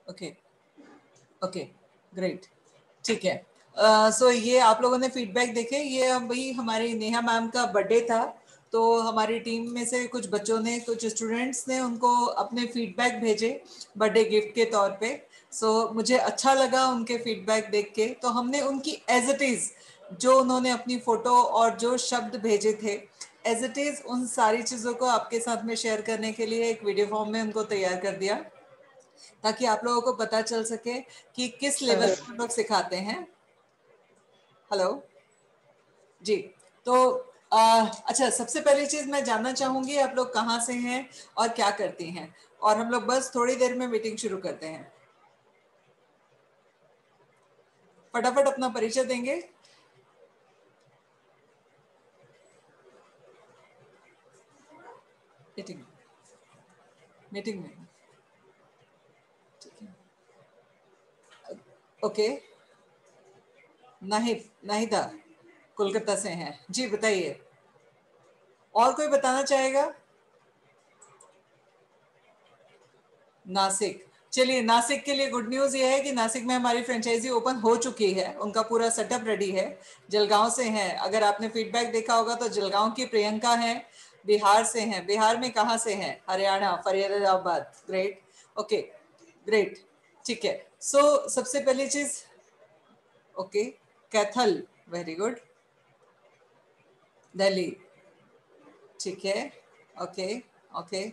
Okay okay great, ठीक है। सो ये आप लोगों ने फीडबैक देखे, ये अभी हमारी नेहा मैम का बर्थडे था, तो हमारी टीम में से कुछ बच्चों ने, कुछ स्टूडेंट्स ने उनको अपने फीडबैक भेजे बर्थडे गिफ्ट के तौर पे। सो मुझे अच्छा लगा उनके फीडबैक देख के, तो हमने उनकी एज इट इज जो उन्होंने अपनी फोटो और जो शब्द भेजे थे एज इट इज उन सारी चीज़ों को आपके साथ में शेयर करने के लिए एक वीडियो फॉर्म में उनको तैयार कर दिया, ताकि आप लोगों को पता चल सके कि किस लेवल पर हम लोग सिखाते हैं। हेलो जी। तो अच्छा, सबसे पहली चीज मैं जानना चाहूंगी आप लोग कहाँ से हैं और क्या करती हैं, और हम लोग बस थोड़ी देर में मीटिंग शुरू करते हैं। फटाफट अपना परिचय देंगे। मीटिंग मीटिंग में, ठीक है। ओके, नाहिद, नाहिदा कोलकाता से हैं जी, बताइए। और कोई बताना चाहेगा? नासिक, चलिए नासिक के लिए गुड न्यूज ये है कि नासिक में हमारी फ्रेंचाइजी ओपन हो चुकी है, उनका पूरा सेटअप रेडी है। जलगांव से हैं, अगर आपने फीडबैक देखा होगा तो जलगांव की प्रियंका हैं, बिहार से हैं। बिहार में कहाँ से हैं? Haryana, Faridabad, great, okay great, ठीक है। सो सबसे पहली चीज, okay, Kaithal, very good, Delhi, ठीक है, ओके ओके,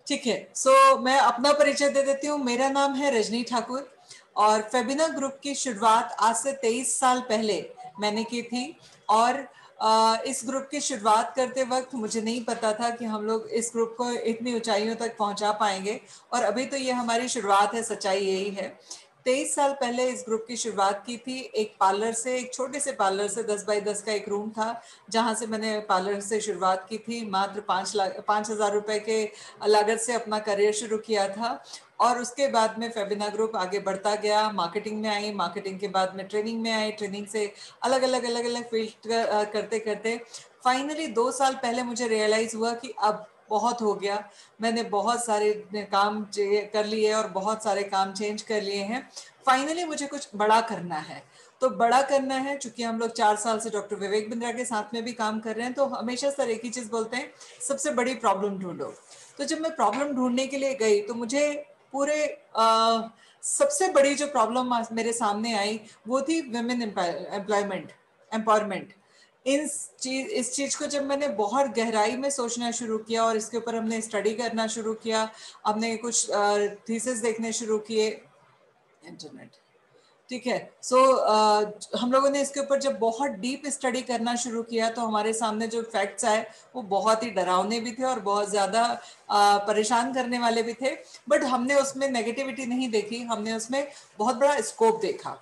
ठीक है। सो मैं अपना परिचय दे देती हूँ। मेरा नाम है रजनी ठाकुर, और फेबिना ग्रुप की शुरुआत आज से 23 साल पहले मैंने की थी। और इस ग्रुप की शुरुआत करते वक्त मुझे नहीं पता था कि हम लोग इस ग्रुप को इतनी ऊंचाइयों तक पहुंचा पाएंगे, और अभी तो ये हमारी शुरुआत है, सच्चाई यही है। 23 साल पहले इस ग्रुप की शुरुआत की थी, एक पार्लर से, एक छोटे से पार्लर से, 10 बाई 10 का एक रूम था जहां से मैंने पार्लर से शुरुआत की थी। मात्र 5,000 रुपए के लागत से अपना करियर शुरू किया था। और उसके बाद में फेबिना ग्रुप आगे बढ़ता गया, मार्केटिंग में आई, मार्केटिंग के बाद में ट्रेनिंग में आई, ट्रेनिंग से अलग अलग फील्ड करते करते फाइनली 2 साल पहले मुझे रियलाइज हुआ कि अब बहुत हो गया, मैंने बहुत सारे काम कर लिए और बहुत सारे काम चेंज कर लिए हैं। फाइनली मुझे कुछ बड़ा करना है। तो बड़ा करना है, चूंकि हम लोग 4 साल से डॉक्टर विवेक बिंद्रा के साथ में भी काम कर रहे हैं, तो हमेशा सर एक ही चीज बोलते हैं, सबसे बड़ी प्रॉब्लम ढूंढो। तो जब मैं प्रॉब्लम ढूंढने के लिए गई तो मुझे पूरे सबसे बड़ी जो प्रॉब्लम मेरे सामने आई वो थी विमेन एम्प्लॉयमेंट, एम्पावरमेंट। इस चीज को जब मैंने बहुत गहराई में सोचना शुरू किया और इसके ऊपर हमने स्टडी करना शुरू किया, हमने कुछ थीसिस देखने शुरू किए, इंटरनेट, ठीक है। सो हम लोगों ने इसके ऊपर जब बहुत डीप स्टडी करना शुरू किया तो हमारे सामने जो फैक्ट्स आए वो बहुत ही डरावने भी थे और बहुत ज्यादा परेशान करने वाले भी थे। बट हमने उसमें नेगेटिविटी नहीं देखी, हमने उसमें बहुत बड़ा स्कोप देखा।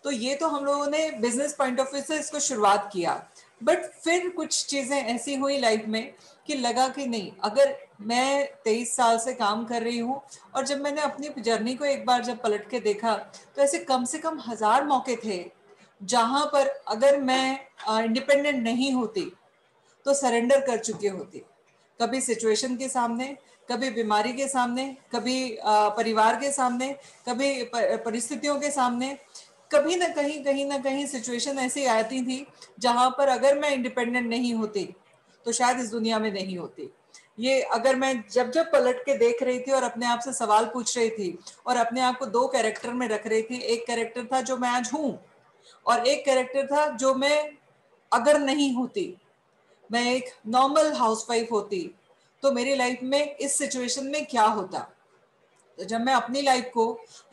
तो ये तो हम लोगों ने बिजनेस पॉइंट ऑफ व्यू से इसको शुरुआत किया। बट फिर कुछ चीजें ऐसी हुई लाइफ में कि लगा कि नहीं, अगर मैं 23 साल से काम कर रही हूँ, और जब मैंने अपनी जर्नी को एक बार जब पलट के देखा तो ऐसे कम से कम 1000 मौके थे जहां पर अगर मैं इंडिपेंडेंट नहीं होती तो सरेंडर कर चुकी होती। कभी सिचुएशन के सामने, कभी बीमारी के सामने, कभी परिवार के सामने, कभी परिस्थितियों के सामने, कभी ना कहीं, कहीं ना कहीं सिचुएशन ऐसी आती थी जहां पर अगर मैं इंडिपेंडेंट नहीं होती तो शायद इस दुनिया में नहीं होती। ये अगर मैं जब जब पलट के देख रही थी और अपने आप से सवाल पूछ रही थी और अपने आप को दो कैरेक्टर में रख रही थी, एक कैरेक्टर था जो मैं आज हूं, और एक कैरेक्टर था जो मैं अगर नहीं होती, मैं एक नॉर्मल हाउसवाइफ होती तो मेरी लाइफ में इस सिचुएशन में क्या होता। तो जब मैं अपनी लाइफ को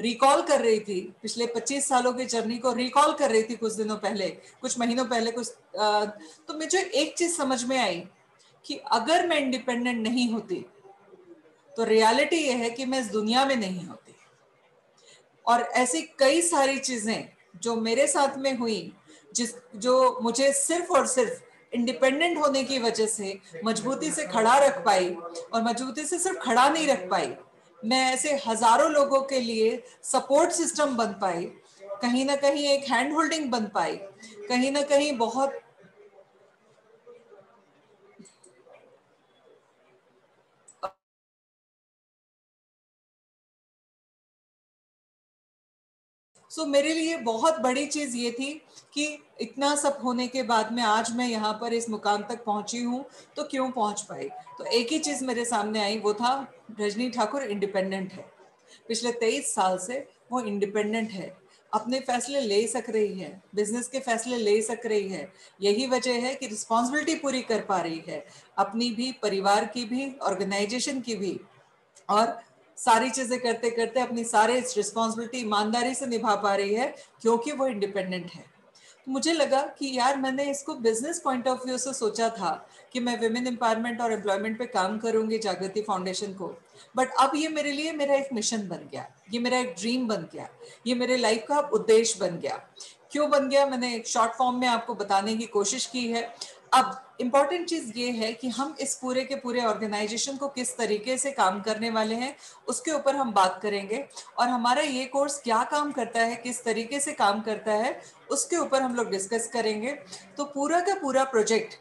रिकॉल कर रही थी, पिछले 25 सालों की जर्नी को रिकॉल कर रही थी कुछ दिनों पहले, कुछ महीनों पहले, तो मुझे एक चीज समझ में आई कि अगर मैं इंडिपेंडेंट नहीं होती तो रियलिटी ये है कि मैं इस दुनिया में नहीं होती। और ऐसी कई सारी चीजें जो मेरे साथ में हुई, जो मुझे सिर्फ और सिर्फ इंडिपेंडेंट होने की वजह से मजबूती से खड़ा रख पाई, और मजबूती से सिर्फ खड़ा नहीं रख पाई, मैं ऐसे हजारों लोगों के लिए सपोर्ट सिस्टम बन पाई, कहीं ना कहीं एक हैंड होल्डिंग बन पाई, कहीं ना कहीं बहुत सो मेरे लिए बहुत बड़ी चीज ये थी कि इतना सब होने के बाद में आज मैं यहाँ पर इस मुकाम तक पहुंची हूँ, तो क्यों पहुंच पाई। तो एक ही चीज मेरे सामने आई, वो था रजनी ठाकुर इंडिपेंडेंट है। पिछले 23 साल से वो इंडिपेंडेंट है, अपने फैसले ले सक रही है, बिजनेस के फैसले ले सक रही है। यही वजह है कि रिस्पॉन्सिबिलिटी पूरी कर पा रही है, अपनी भी, परिवार की भी, ऑर्गेनाइजेशन की भी, और सारी चीजें करते करते अपनी सारे रिस्पॉन्सिबिलिटी ईमानदारी से निभा पा रही है, क्योंकि वो इंडिपेंडेंट है। तो मुझे लगा कि यार मैंने इसको बिजनेस पॉइंट ऑफ व्यू से सोचा था कि मैं विमेन एम्पावरमेंट और एम्प्लॉयमेंट पे काम करूंगी जागृति फाउंडेशन को, बट अब ये मेरे लिए मेरा एक मिशन बन गया, ये मेरा एक ड्रीम बन गया, ये मेरे लाइफ का उद्देश्य बन गया। क्यों बन गया, मैंने एक शॉर्ट फॉर्म में आपको बताने की कोशिश की है। अब इम्पॉर्टेंट चीज ये है कि हम इस पूरे के पूरे ऑर्गेनाइजेशन को किस तरीके से काम करने वाले हैं, उसके ऊपर हम बात करेंगे, और हमारा ये कोर्स क्या काम करता है, किस तरीके से काम करता है, उसके ऊपर हम लोग डिस्कस करेंगे। तो पूरा का पूरा प्रोजेक्ट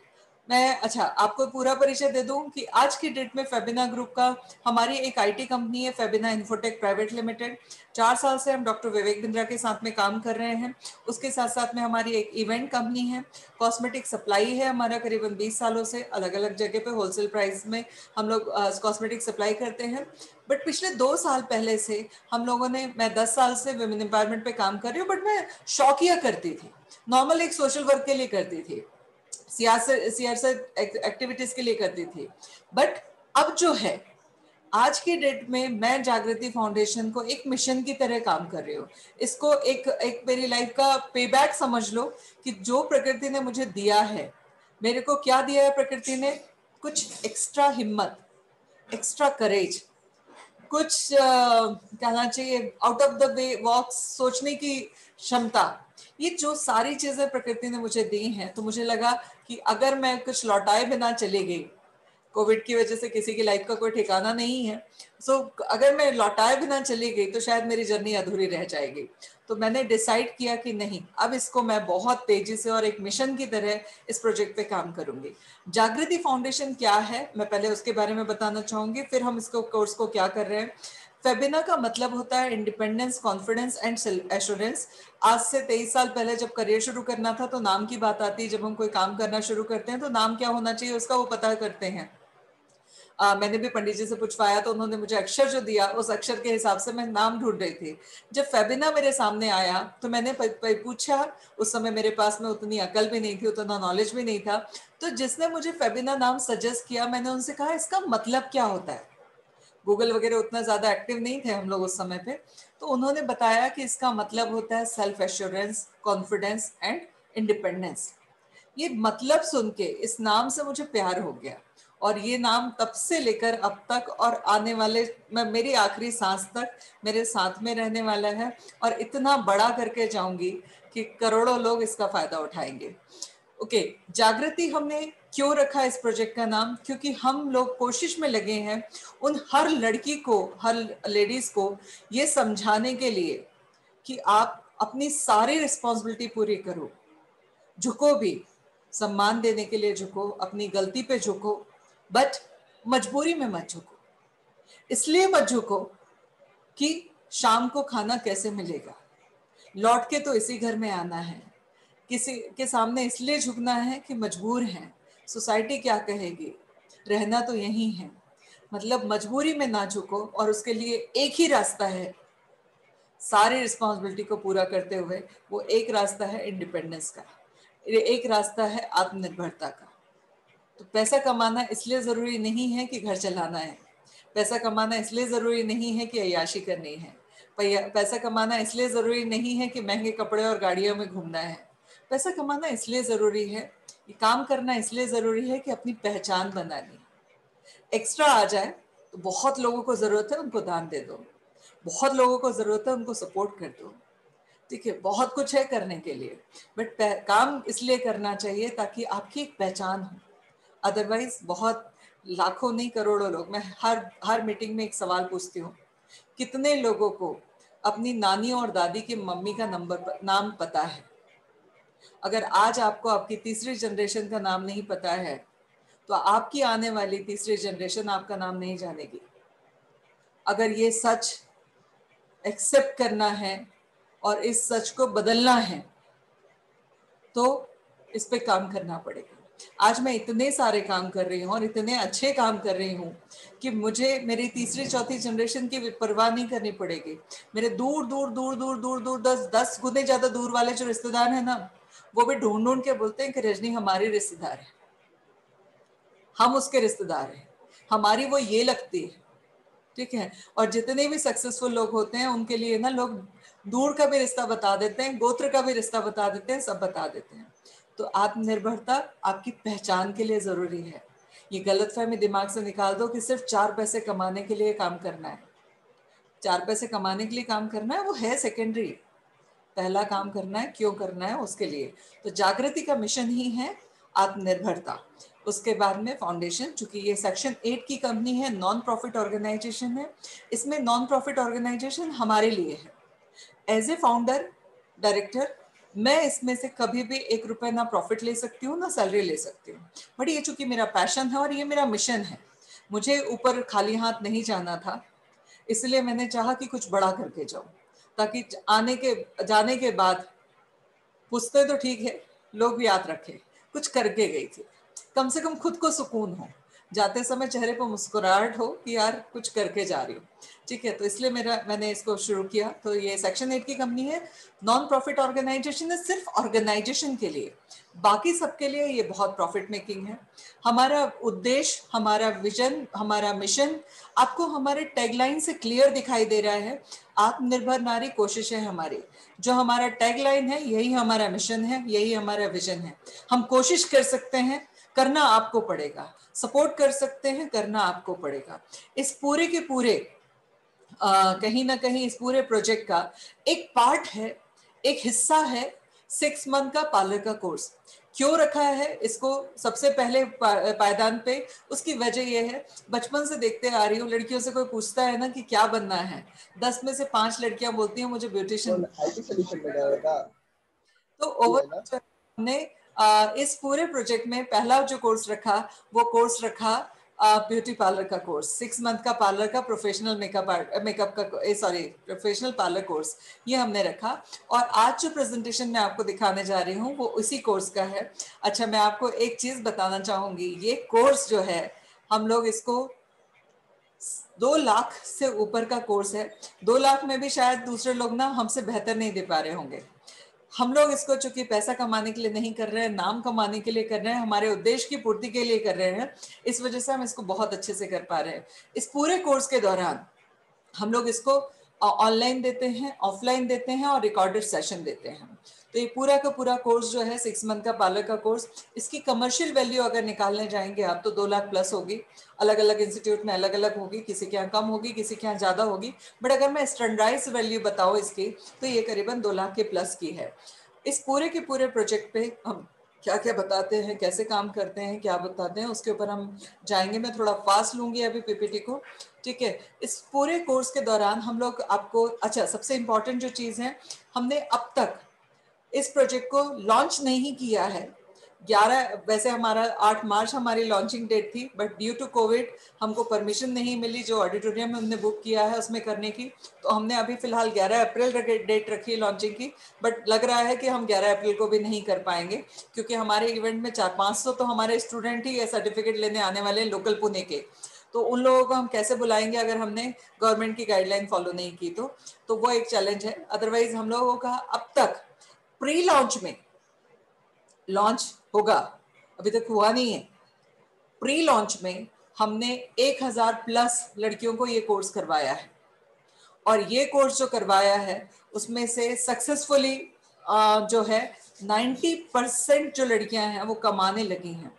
मैं, अच्छा आपको पूरा परिचय दे दूं कि आज की डेट में फेबिना ग्रुप का, हमारी एक आईटी कंपनी है फेबिना इन्फोटेक प्राइवेट लिमिटेड। 4 साल से हम डॉक्टर विवेक बिंद्रा के साथ में काम कर रहे हैं। उसके साथ साथ में हमारी एक इवेंट कंपनी है, कॉस्मेटिक सप्लाई है हमारा, करीबन 20 सालों से अलग अलग जगह पे होलसेल प्राइस में हम लोग कॉस्मेटिक सप्लाई करते हैं। बट पिछले 2 साल पहले से हम लोगों ने, मैं 10 साल से वुमेन एम्पावरमेंट पे काम कर रही हूँ, बट मैं शौकिया करती थी, नॉर्मल एक सोशल वर्क के लिए करती थी, सियासत एक्टिविटीज के लिए करती थी। बट अब जो है, आज की डेट में मैं जागृति फाउंडेशन को एक मिशन की तरह काम कर रही हूँ। इसको एक एक मेरी लाइफ का पेबैक समझ लो, कि जो प्रकृति ने मुझे दिया है, मेरे को क्या दिया है प्रकृति ने, कुछ एक्स्ट्रा हिम्मत, एक्स्ट्रा करेज, कुछ कहना चाहिए आउट ऑफ द वे वॉक्स, सोचने की क्षमता, ये जो सारी चीजें प्रकृति ने मुझे दी हैं, तो मुझे लगा कि अगर मैं कुछ लौटाए बिना चली गई, कोविड की वजह से किसी की लाइफ का कोई ठिकाना नहीं है, सो अगर मैं लौटाए बिना चली गई तो शायद मेरी जर्नी अधूरी रह जाएगी। तो मैंने डिसाइड किया कि नहीं, अब इसको मैं बहुत तेजी से और एक मिशन की तरह इस प्रोजेक्ट पे काम करूंगी। जागृति फाउंडेशन क्या है, मैं पहले उसके बारे में बताना चाहूंगी, फिर हम इसको कोर्स को क्या कर रहे हैं। फेबिना का मतलब होता है इंडिपेंडेंस, कॉन्फिडेंस एंड एश्योरेंस। आज से 23 साल पहले जब करियर शुरू करना था, तो नाम की बात आती है, जब हम कोई काम करना शुरू करते हैं तो नाम क्या होना चाहिए उसका वो पता करते हैं। मैंने भी पंडित जी से पूछवाया, तो उन्होंने मुझे अक्षर जो दिया, उस अक्षर के हिसाब से मैं नाम ढूंढ रही थी। जब फेबिना मेरे सामने आया तो मैंने पूछा, उस समय मेरे पास में उतनी अकल भी नहीं थी, उतना नॉलेज भी नहीं था। तो जिसने मुझे फेबिना नाम सजेस्ट किया, मैंने उनसे कहा इसका मतलब क्या होता है। गूगल वगैरह उतना ज्यादा एक्टिव नहीं थे हम लोग उस समय पे। तो उन्होंने बताया कि इसका मतलब होता है self assurance, confidence and independence. ये मतलब सुन के इस नाम से मुझे प्यार हो गया, और ये नाम तब से लेकर अब तक और आने वाले, मैं मेरी आखिरी सांस तक मेरे साथ में रहने वाला है, और इतना बड़ा करके जाऊंगी कि करोड़ों लोग इसका फायदा उठाएंगे। ओके, जागृति हमने क्यों रखा इस प्रोजेक्ट का नाम, क्योंकि हम लोग कोशिश में लगे हैं उन हर लड़की को, हर लेडीज को ये समझाने के लिए कि आप अपनी सारी रिस्पॉन्सिबिलिटी पूरी करो, झुको भी, सम्मान देने के लिए झुको, अपनी गलती पे झुको, बट मजबूरी में मत झुको। इसलिए मत झुको कि शाम को खाना कैसे मिलेगा, लौट के तो इसी घर में आना है। किसी के सामने इसलिए झुकना है कि मजबूर हैं, सोसाइटी क्या कहेगी, रहना तो यही है। मतलब मजबूरी में ना झुको, और उसके लिए एक ही रास्ता है, सारी रिस्पॉन्सिबिलिटी को पूरा करते हुए, वो एक रास्ता है इंडिपेंडेंस का, एक रास्ता है आत्मनिर्भरता का। तो पैसा कमाना इसलिए जरूरी नहीं है कि घर चलाना है, पैसा कमाना इसलिए जरूरी नहीं है कि अय्याशी करनी है, पैसा कमाना इसलिए जरूरी नहीं है कि महंगे कपड़े और गाड़ियों में घूमना है। पैसा कमाना इसलिए जरूरी है, कि काम करना इसलिए जरूरी है कि अपनी पहचान बनानी। एक्स्ट्रा आ जाए तो बहुत लोगों को जरूरत है, उनको दान दे दो, बहुत लोगों को जरूरत है, उनको सपोर्ट कर दो। ठीक है, बहुत कुछ है करने के लिए, बट काम इसलिए करना चाहिए ताकि आपकी एक पहचान हो। अदरवाइज बहुत, लाखों नहीं करोड़ों लोग, मैं हर मीटिंग में एक सवाल पूछती हूँ, कितने लोगों को अपनी नानी और दादी की मम्मी का नाम पता है। अगर आज आपको आपकी तीसरी जनरेशन का नाम नहीं पता है, तो आपकी आने वाली तीसरी जनरेशन आपका नाम नहीं जानेगी। अगर ये सच एक्सेप्ट करना है, और इस सच को बदलना है तो इस पे काम करना पड़ेगा। आज मैं इतने सारे काम कर रही हूँ और इतने अच्छे काम कर रही हूँ कि मुझे मेरी तीसरी चौथी जनरेशन की परवाह नहीं करनी पड़ेगी। मेरे दूर दूर दूर दूर दूर दूर 10 गुने ज्यादा दूर वाले जो रिश्तेदार हैं ना, वो भी ढूंढ ढूंढ के बोलते हैं कि रजनी हमारी रिश्तेदार है, हम उसके रिश्तेदार हैं, हमारी वो ये लगती है। ठीक है। और जितने भी सक्सेसफुल लोग होते हैं उनके लिए ना लोग दूर का भी रिश्ता बता देते हैं, गोत्र का भी रिश्ता बता देते हैं, सब बता देते हैं। तो आत्मनिर्भरता आपकी पहचान के लिए जरूरी है। ये गलतफहमी दिमाग से निकाल दो कि सिर्फ 4 पैसे कमाने के लिए काम करना है। 4 पैसे कमाने के लिए काम करना है वो है सेकेंडरी, पहला काम करना है क्यों करना है उसके लिए। तो जागृति का मिशन ही है आत्मनिर्भरता। उसके बाद में फाउंडेशन, चूंकि ये सेक्शन 8 की कंपनी है, नॉन प्रॉफिट ऑर्गेनाइजेशन है, इसमें नॉन प्रॉफिट ऑर्गेनाइजेशन हमारे लिए है। एज ए फाउंडर डायरेक्टर मैं इसमें से कभी भी 1 रुपए ना प्रॉफिट ले सकती हूँ ना सैलरी ले सकती हूँ, बट ये चूंकि मेरा पैशन है और ये मेरा मिशन है, मुझे ऊपर खाली हाथ नहीं जाना था, इसलिए मैंने चाहा कि कुछ बड़ा करके जाऊं, ताकि जाने के बाद पूछते तो ठीक है, लोग भी याद रखें कुछ करके गई थी, कम से कम खुद को सुकून हो, जाते समय चेहरे पर मुस्कुराहट हो कि यार कुछ करके जा रही हूँ। ठीक है, तो इसलिए मैंने इसको शुरू किया। तो ये सेक्शन 8 की कंपनी है, नॉन प्रॉफिट ऑर्गेनाइजेशन है, सिर्फ ऑर्गेनाइजेशन के लिए, बाकी सबके लिए ये बहुत प्रॉफिट मेकिंग है। हमारा उद्देश्य, हमारा विजन, हमारा मिशन आपको हमारे टैगलाइन से क्लियर दिखाई दे रहा है। आत्मनिर्भर नारी कोशिश है हमारी, जो हमारा टैगलाइन है यही हमारा मिशन है, यही हमारा विजन है। हम कोशिश कर सकते हैं, करना आपको पड़ेगा, सपोर्ट कर सकते हैं, करना आपको पड़ेगा। इस पूरे के पूरे कहीं ना कहीं इस पूरे प्रोजेक्ट का एक पार्ट है, एक हिस्सा है 6 मंथ का पार्लर का कोर्स। क्यों रखा है इसको सबसे पहले पायदान पे, उसकी वजह यह है, बचपन से देखते आ रही हूँ, लड़कियों से कोई पूछता है ना कि क्या बनना है, 10 में से 5 लड़कियां बोलती हैं मुझे ब्यूटिशियन। तो ओवरऑल हमने इस पूरे प्रोजेक्ट में पहला जो कोर्स रखा वो कोर्स रखा ब्यूटी पार्लर का कोर्स, 6 मंथ का पार्लर का प्रोफेशनल मेकअप का सॉरी प्रोफेशनल पार्लर कोर्स, ये हमने रखा। और आज जो प्रेजेंटेशन मैं आपको दिखाने जा रही हूँ वो उसी कोर्स का है। अच्छा, मैं आपको एक चीज बताना चाहूंगी, ये कोर्स जो है हम लोग इसको 2 लाख से ऊपर का कोर्स है। 2 लाख में भी शायद दूसरे लोग ना हमसे बेहतर नहीं दे पा रहे होंगे। हम लोग इसको चूंकि पैसा कमाने के लिए नहीं कर रहे हैं, नाम कमाने के लिए कर रहे हैं, हमारे उद्देश्य की पूर्ति के लिए कर रहे हैं, इस वजह से हम इसको बहुत अच्छे से कर पा रहे हैं। इस पूरे कोर्स के दौरान हम लोग इसको ऑनलाइन देते हैं, ऑफलाइन देते हैं और रिकॉर्डेड सेशन देते हैं। तो ये पूरा का पूरा कोर्स जो है 6 मंथ का पार्लर का कोर्स, इसकी कमर्शियल वैल्यू अगर निकालने जाएंगे आप तो 2 लाख प्लस होगी। अलग अलग इंस्टीट्यूट में अलग अलग होगी, किसी के यहाँ कम होगी, किसी के यहाँ ज्यादा होगी, बट अगर मैं स्टैंडर्डाइज वैल्यू बताऊँ इसकी तो ये करीबन 2 लाख के प्लस की है। इस पूरे के पूरे प्रोजेक्ट पे हम क्या क्या बताते हैं, कैसे काम करते हैं, क्या बताते हैं, उसके ऊपर हम जाएंगे। मैं थोड़ा फास्ट लूंगी अभी पीपीटी को। ठीक है, इस पूरे कोर्स के दौरान हम लोग आपको, अच्छा सबसे इंपॉर्टेंट जो चीज़ है, हमने अब तक इस प्रोजेक्ट को लॉन्च नहीं किया है। 11 वैसे हमारा 8 मार्च हमारी लॉन्चिंग डेट थी, बट ड्यू टू कोविड हमको परमिशन नहीं मिली जो ऑडिटोरियम में हमने बुक किया है उसमें करने की। तो हमने अभी फिलहाल 11 अप्रैल डेट रखी है लॉन्चिंग की, बट लग रहा है कि हम 11 अप्रैल को भी नहीं कर पाएंगे, क्योंकि हमारे इवेंट में 400-500 तो हमारे स्टूडेंट ही सर्टिफिकेट लेने आने वाले हैं लोकल पुणे के। तो उन लोगों को हम कैसे बुलाएंगे अगर हमने गवर्नमेंट की गाइडलाइन फॉलो नहीं की तो वो एक चैलेंज है। अदरवाइज हम लोगों का अब तक प्री लॉन्च में, लॉन्च होगा अभी तक हुआ नहीं है, प्री लॉन्च में हमने 1000 प्लस लड़कियों को ये कोर्स करवाया है। और ये कोर्स जो करवाया है उसमें से सक्सेसफुली जो है 90% जो लड़कियां हैं वो कमाने लगी हैं।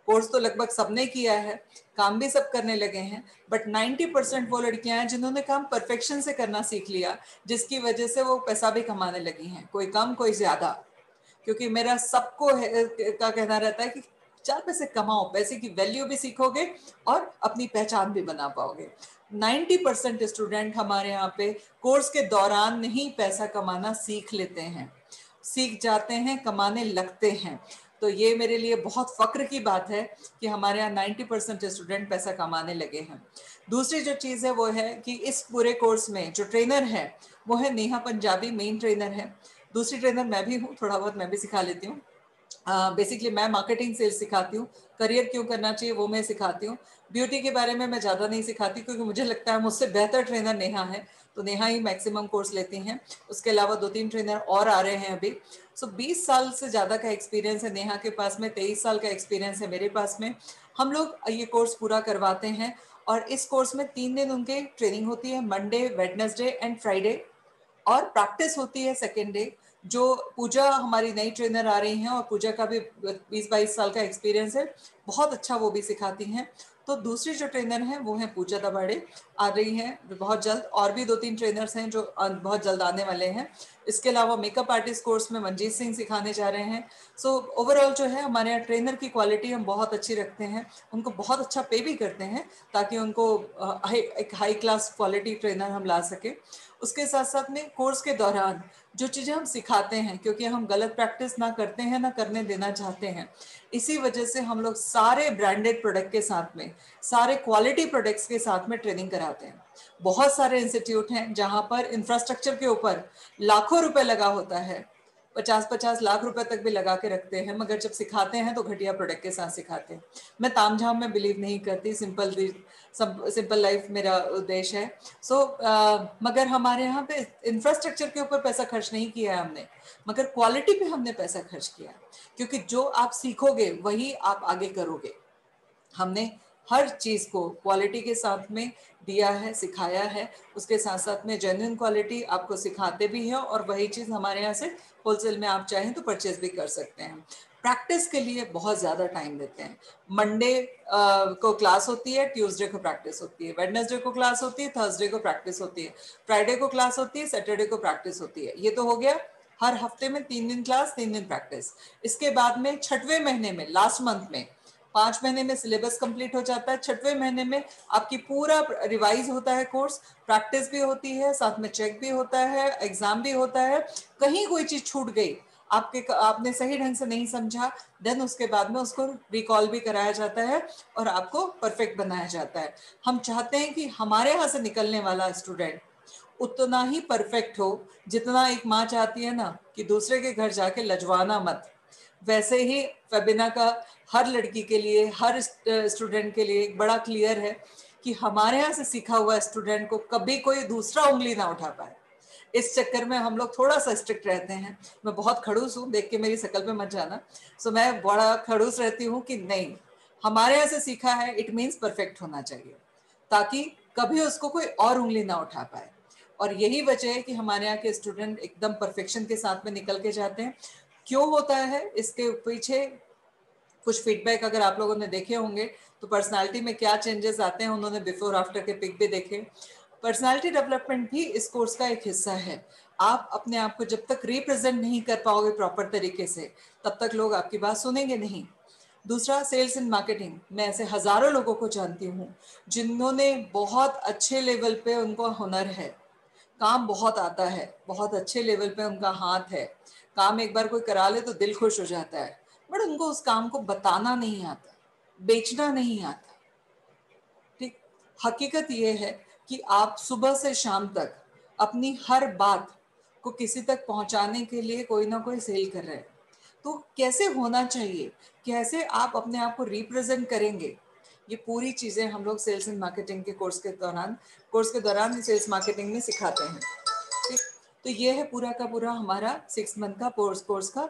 कोर्स तो लगभग सबने किया है, काम भी सब करने लगे हैं, बट 90% वो लड़कियां हैं जिन्होंने काम परफेक्शन से करना सीख लिया, जिसकी वजह से वो पैसा भी कमाने लगी हैं, कोई कम कोई ज्यादा। क्योंकि मेरा सबको का कहना रहता है कि 4 पैसे कमाओ, पैसे की वैल्यू भी सीखोगे और अपनी पहचान भी बना पाओगे। 90% स्टूडेंट हमारे यहाँ पे कोर्स के दौरान नहीं पैसा कमाना सीख लेते हैं, सीख जाते हैं, कमाने लगते हैं। तो ये मेरे लिए बहुत फक्र की बात है कि हमारे यहाँ 90% स्टूडेंट पैसा कमाने लगे हैं। दूसरी जो चीज़ है वो है कि इस पूरे कोर्स में जो ट्रेनर है वो है नेहा पंजाबी, मेन ट्रेनर है। दूसरी ट्रेनर मैं भी हूँ, थोड़ा बहुत मैं भी सिखा लेती हूँ। बेसिकली मैं मार्केटिंग सेल्स सिखाती हूँ, करियर क्यों करना चाहिए वो मैं सिखाती हूँ। ब्यूटी के बारे में मैं ज़्यादा नहीं सिखाती क्योंकि मुझे लगता है मुझसे बेहतर ट्रेनर नेहा है, तो नेहा ही मैक्सिमम कोर्स लेती हैं। उसके अलावा 2-3 ट्रेनर और आ रहे हैं अभी। सो 20 साल से ज़्यादा का एक्सपीरियंस है नेहा के पास में, 23 साल का एक्सपीरियंस है मेरे पास में। हम लोग ये कोर्स पूरा करवाते हैं और इस कोर्स में 3 दिन उनके ट्रेनिंग होती है, मंडे, वेडनेसडे एंड फ्राइडे, और प्रैक्टिस होती है सेकेंड डे। जो पूजा हमारी नई ट्रेनर आ रही हैं और पूजा का भी 20-22 साल का एक्सपीरियंस है, बहुत अच्छा वो भी सिखाती हैं। तो दूसरी जो ट्रेनर हैं वो हैं पूजा दबाड़े, आ रही हैं बहुत जल्द। और भी 2-3 ट्रेनर्स हैं जो बहुत जल्द आने वाले हैं। इसके अलावा मेकअप आर्टिस्ट कोर्स में मंजीत सिंह सिखाने जा रहे हैं। सो ओवरऑल जो है हमारे यहाँ ट्रेनर की क्वालिटी हम बहुत अच्छी रखते हैं, उनको बहुत अच्छा पे भी करते हैं ताकि उनको एक हाई क्लास क्वालिटी ट्रेनर हम ला सके। उसके साथ साथ में कोर्स के दौरान जो चीज़ें हम सिखाते हैं, क्योंकि हम गलत प्रैक्टिस ना करते हैं ना करने देना चाहते हैं, इसी वजह से हम लोग सारे ब्रांडेड प्रोडक्ट के साथ में, सारे क्वालिटी प्रोडक्ट्स के साथ में ट्रेनिंग कराते हैं। बहुत सारे इंस्टीट्यूट हैं जहां पर इंफ्रास्ट्रक्चर के ऊपर लाखों रुपए लगा होता है, 50-50 लाख रुपए तक भी लगा के रखते हैं, मगर जब सिखाते हैं तो घटिया प्रोडक्ट के साथ सिखाते हैं। मैं तामझाम में बिलीव नहीं करती, सिंपल लाइफ मेरा उद्देश्य है। मगर हमारे यहाँ पे इंफ्रास्ट्रक्चर के ऊपर पैसा खर्च नहीं किया है हमने, मगर क्वालिटी पे हमने पैसा खर्च किया, क्योंकि जो आप सीखोगे वही आप आगे करोगे। हमने हर चीज़ को क्वालिटी के साथ में दिया है, सिखाया है। उसके साथ साथ में जेन्युइन क्वालिटी आपको सिखाते भी हैं और वही चीज़ हमारे यहाँ से होलसेल में आप चाहें तो परचेज भी कर सकते हैं। प्रैक्टिस के लिए बहुत ज़्यादा टाइम देते हैं। मंडे को क्लास होती है, ट्यूसडे को प्रैक्टिस होती है, वेडनेसडे को क्लास होती है, थर्सडे को प्रैक्टिस होती है, फ्राइडे को क्लास होती है, सैटरडे को प्रैक्टिस होती है। ये तो हो गया हर हफ्ते में 3 दिन क्लास, 3 दिन प्रैक्टिस। इसके बाद में 6वें महीने में, लास्ट मंथ में, 5 महीने में सिलेबस कंप्लीट हो जाता है। 6वें महीने में आपकी पूरा रिवाइज होता है कोर्स, प्रैक्टिस भी होती है, साथ में चेक भी होता है, एग्जाम भी होता है। कहीं कोई चीज छूट गई, आपने सही ढंग से नहीं समझा, देन उसके बाद में उसको रिकॉल भी कराया जाता है और आपको परफेक्ट बनाया जाता है। हम चाहते हैं कि हमारे यहाँ से निकलने वाला स्टूडेंट उतना ही परफेक्ट हो जितना एक माँ चाहती है ना कि दूसरे के घर जाके लजवाना मत। वैसे ही फेबिना का हर लड़की के लिए, हर स्टूडेंट के लिए एक बड़ा क्लियर है कि हमारे यहाँ से सीखा हुआ स्टूडेंट को कभी कोई दूसरा उंगली ना उठा पाए। इस चक्कर में हम लोग थोड़ा सा स्ट्रिक्ट रहते हैं। मैं बहुत खड़ूस हूँ, देख के मेरी शक्ल पे मत जाना। मैं बड़ा खड़ूस रहती हूँ कि नहीं, हमारे यहाँ से सीखा है इट मीन्स परफेक्ट होना चाहिए, ताकि कभी उसको कोई और उंगली ना उठा पाए। और यही वजह है कि हमारे यहाँ के स्टूडेंट एकदम परफेक्शन के साथ में निकल के जाते हैं। क्यों होता है इसके पीछे कुछ फीडबैक अगर आप लोगों ने देखे होंगे तो पर्सनालिटी में क्या चेंजेस आते हैं, उन्होंने बिफोर आफ्टर के पिक भी देखे। पर्सनालिटी डेवलपमेंट भी इस कोर्स का एक हिस्सा है। आप अपने आप को जब तक रिप्रेजेंट नहीं कर पाओगे प्रॉपर तरीके से, तब तक लोग आपकी बात सुनेंगे नहीं। दूसरा, सेल्स एंड मार्केटिंग। मैं ऐसे हजारों लोगों को जानती हूँ जिन्होंने बहुत अच्छे लेवल पे उनको हुनर है, काम बहुत आता है, बहुत अच्छे लेवल पे उनका हाथ है, काम एक बार कोई करा ले तो दिल खुश हो जाता है, बट उनको उस काम को बताना नहीं आता, बेचना नहीं आता। ठीक, हकीकत ये है कि आप सुबह से शाम तक अपनी हर बात को किसी तक पहुंचाने के लिए कोई ना कोई सेल कर रहे हैं। तो कैसे होना चाहिए, कैसे आप अपने आप को रिप्रेजेंट करेंगे, ये पूरी चीजें हम लोग सेल्स एंड मार्केटिंग के कोर्स के दौरान सेल्स मार्केटिंग में सिखाते हैं। ठीक, तो ये है पूरा का पूरा हमारा 6 मंथ का कोर्स का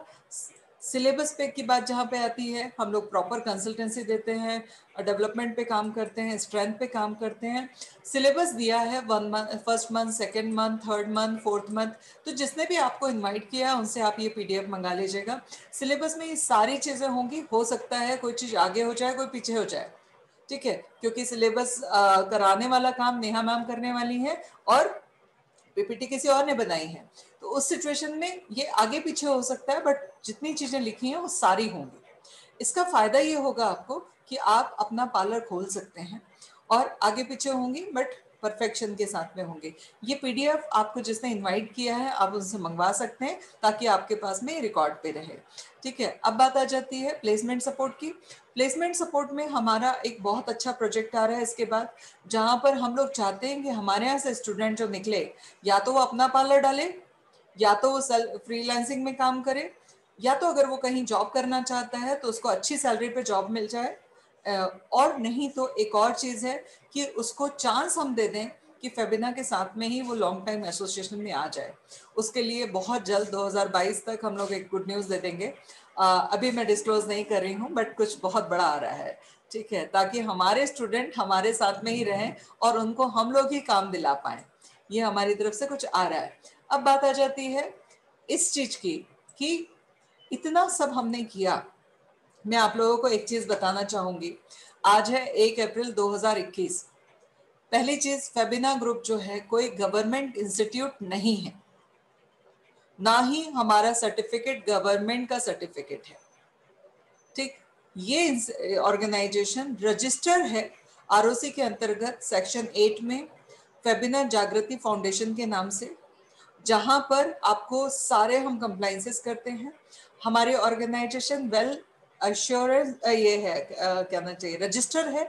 सिलेबस पे की बात जहाँ पे आती है। हम लोग प्रॉपर कंसल्टेंसी देते हैं, डेवलपमेंट पे काम करते हैं, स्ट्रेंथ पे काम करते हैं। सिलेबस दिया है 1 month, first month, second month, third month, fourth month. तो जिसने भी आपको इनवाइट किया उनसे आप ये PDF मंगा लीजिएगा। सिलेबस में ये सारी चीज़ें होंगी। हो सकता है कोई चीज़ आगे हो जाए, कोई पीछे हो जाए, ठीक है, क्योंकि सिलेबस कराने वाला काम नेहा मैम करने वाली है और PPT किसी और ने बनाई है। तो उस सिचुएशन में ये आगे पीछे हो सकता है, बट जितनी चीजें लिखी हैं वो सारी होंगी। इसका फायदा ये होगा आपको कि आप अपना पार्लर खोल सकते हैं और आगे पीछे होंगी, बट परफेक्शन के साथ में होंगे। ये पीडीएफ आपको जिसने इनवाइट किया है आप उनसे मंगवा सकते हैं ताकि आपके पास में रिकॉर्ड पे रहे। ठीक है, अब बात आ जाती है प्लेसमेंट सपोर्ट की। प्लेसमेंट सपोर्ट में हमारा एक बहुत अच्छा प्रोजेक्ट आ रहा है इसके बाद, जहां पर हम लोग चाहते हैं कि हमारे यहाँ से स्टूडेंट जो निकले, या तो वो अपना पार्लर डाले, या तो वो फ्रीलांसिंग में काम करे, या तो अगर वो कहीं जॉब करना चाहता है तो उसको अच्छी सैलरी पे जॉब मिल जाए, और नहीं तो एक और चीज है कि उसको चांस हम दे दें कि फेबिना के साथ में ही वो लॉन्ग टाइम एसोसिएशन में आ जाए। उसके लिए बहुत जल्द 2022 तक हम लोग एक गुड न्यूज़ दे देंगे। अभी मैं डिस्क्लोज नहीं कर रही हूँ, बट कुछ बहुत बड़ा आ रहा है। ठीक है, ताकि हमारे स्टूडेंट हमारे साथ में ही रहें और उनको हम लोग ही काम दिला पाएं। ये हमारी तरफ से कुछ आ रहा है। अब बात आ जाती है इस चीज की कि इतना सब हमने किया। मैं आप लोगों को एक चीज बताना चाहूंगी। आज है 1 अप्रैल 2021। पहली चीज, फेबिना ग्रुप जो है कोई गवर्नमेंट इंस्टीट्यूट नहीं है, ना ही हमारा सर्टिफिकेट गवर्नमेंट का सर्टिफिकेट है। ठीक, ये ऑर्गेनाइजेशन रजिस्टर है आरओसी के अंतर्गत सेक्शन 8 में फेबिना जागृति फाउंडेशन के नाम से, जहां पर आपको सारे हम कंप्लाइंसेस करते हैं। हमारी ऑर्गेनाइजेशन वेल अश्योरेंस ये है, कहना चाहिए रजिस्टर है,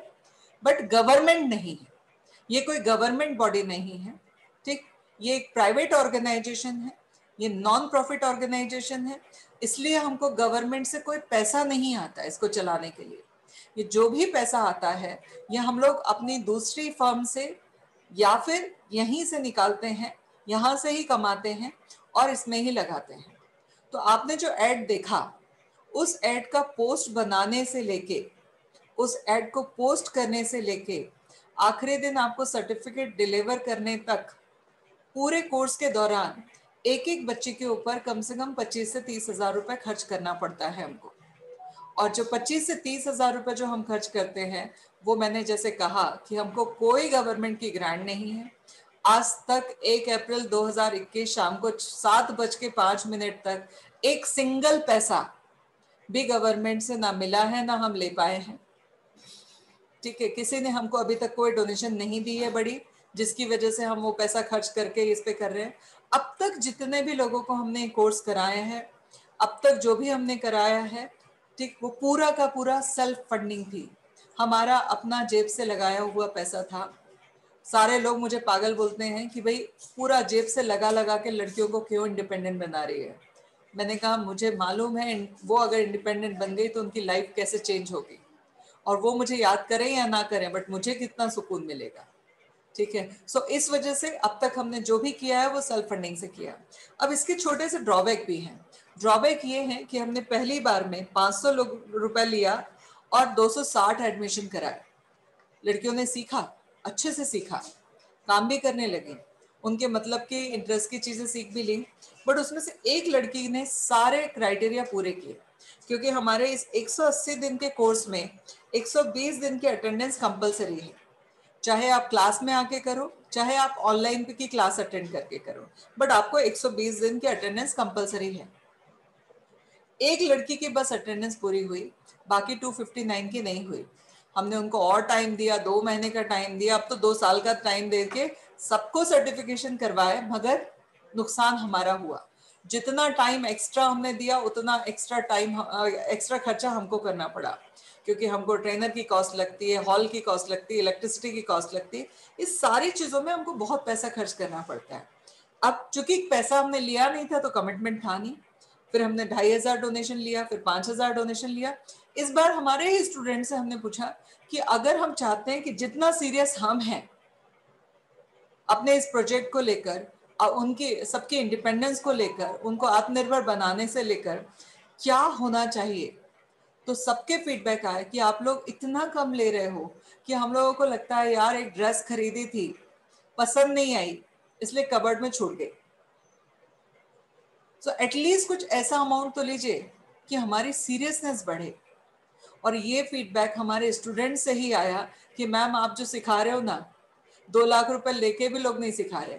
बट गवर्नमेंट नहीं है। ये कोई गवर्नमेंट बॉडी नहीं है। ठीक, ये एक प्राइवेट ऑर्गेनाइजेशन है, ये नॉन प्रॉफिट ऑर्गेनाइजेशन है। इसलिए हमको गवर्नमेंट से कोई पैसा नहीं आता इसको चलाने के लिए। ये जो भी पैसा आता है ये हम लोग अपनी दूसरी फर्म से या फिर यहीं से निकालते हैं, यहाँ से ही कमाते हैं और इसमें ही लगाते हैं। तो आपने जो एड देखा, उस एड का पोस्ट बनाने से लेके, उस एड को पोस्ट करने से लेके आखिरी दिन आपको सर्टिफिकेट डिलीवर करने तक, पूरे कोर्स के दौरान एक एक बच्चे के ऊपर कम से कम 25 से 30 हजार रुपए खर्च करना पड़ता है हमको। और जो 25 से 30 हजार रुपए जो हम खर्च करते हैं, वो मैंने जैसे कहा कि हमको कोई गवर्नमेंट की ग्रांट नहीं है। आज तक 1 अप्रैल 2021 शाम को 7:05 तक एक सिंगल पैसा भी गवर्नमेंट से ना मिला है, ना हम ले पाए हैं। ठीक है, किसी ने हमको अभी तक कोई डोनेशन नहीं दी है बड़ी, जिसकी वजह से हम वो पैसा खर्च करके इस पे कर रहे हैं। अब तक जितने भी लोगों को हमने कोर्स कराए हैं, अब तक जो भी हमने कराया है, ठीक, वो पूरा का पूरा सेल्फ फंडिंग थी, हमारा अपना जेब से लगाया हुआ पैसा था। सारे लोग मुझे पागल बोलते हैं कि भाई पूरा जेब से लगा लगा के लड़कियों को क्यों इंडिपेंडेंट बना रही है। मैंने कहा मुझे मालूम है वो अगर इंडिपेंडेंट बन गई तो उनकी लाइफ कैसे चेंज होगी, और वो मुझे याद करें या ना करें, बट मुझे कितना सुकून मिलेगा। ठीक है, सो इस वजह से अब तक हमने जो भी किया है वो सेल्फ फंडिंग से किया। अब इसके छोटे से ड्रॉबैक भी हैं। ड्रॉबैक ये है कि हमने पहली बार में 500 रुपए लिया और 260 एडमिशन कराए। लड़कियों ने सीखा, अच्छे से सीखा, काम भी करने लगी, उनके मतलब की इंटरेस्ट की चीजें सीख भी ली। बट उसमें से एक लड़की ने सारे क्राइटेरिया पूरे किए, क्योंकि हमारे इस 180 दिन के कोर्स में 120 दिन की अटेंडेंस कंपलसरी है। चाहे आप क्लास में आके करो, चाहे आप ऑनलाइन की क्लास अटेंड करके करो, बट आपको 120 दिन की अटेंडेंस कंपलसरी है। एक लड़की की बस अटेंडेंस पूरी हुई, बाकी 259 की नहीं हुई। हमने उनको और टाइम दिया, 2 महीने का टाइम दिया, अब तो 2 साल का टाइम दे के सबको सर्टिफिकेशन करवाए, मगर नुकसान हमारा हुआ। जितना टाइम एक्स्ट्रा हमने दिया उतना एक्स्ट्रा टाइम, एक्स्ट्रा खर्चा हमको करना पड़ा, क्योंकि हमको ट्रेनर की कॉस्ट लगती है, हॉल की कॉस्ट लगती है, इलेक्ट्रिसिटी की कॉस्ट लगती है। इस सारी चीजों में हमको बहुत पैसा खर्च करना पड़ता है। अब चूंकि पैसा हमने लिया नहीं था तो कमिटमेंट था नहीं, फिर हमने 2500 डोनेशन लिया, फिर 5000 डोनेशन लिया। इस बार हमारे ही स्टूडेंट से हमने पूछा कि अगर हम चाहते हैं कि जितना सीरियस हम हैं अपने इस प्रोजेक्ट को लेकर, उनकी सबकी इंडिपेंडेंस को लेकर, उनको आत्मनिर्भर बनाने से लेकर क्या होना चाहिए, तो सबके फीडबैक आया कि आप लोग इतना कम ले रहे हो कि हम लोगों को लगता है यार एक ड्रेस खरीदी थी, पसंद नहीं आई, इसलिए कबर्ड में छूट गई। सो एटलीस्ट कुछ ऐसा अमाउंट तो लीजिए कि हमारी सीरियसनेस बढ़े। और ये फीडबैक हमारे स्टूडेंट से ही आया कि मैम आप जो सिखा रहे हो ना, 2 लाख रुपए लेके भी लोग नहीं सिखा रहे।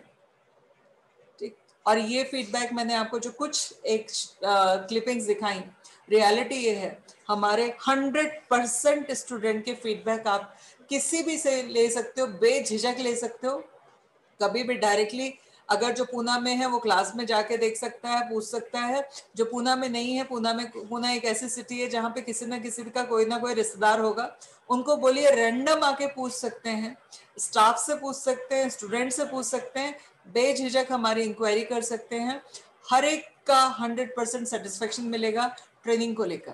ठीक, और ये फीडबैक मैंने आपको जो कुछ एक क्लिपिंग्स दिखाई, रियलिटी ये है, हमारे 100% स्टूडेंट के फीडबैक आप किसी भी से ले सकते हो, बेझिझक ले सकते हो, कभी भी डायरेक्टली। अगर जो पूना में है वो क्लास में जाके देख सकता है, पूछ सकता है। जो पूना में नहीं है, पूना एक ऐसी सिटी है जहाँ पे किसी ना किसी का कोई ना कोई रिश्तेदार होगा, उनको बोलिए रैंडम आके पूछ सकते हैं, स्टाफ से पूछ सकते हैं, स्टूडेंट से पूछ सकते हैं, बेझिझक हमारी इंक्वायरी कर सकते हैं। हर एक का 100% सेटिस्फेक्शन मिलेगा ट्रेनिंग को लेकर,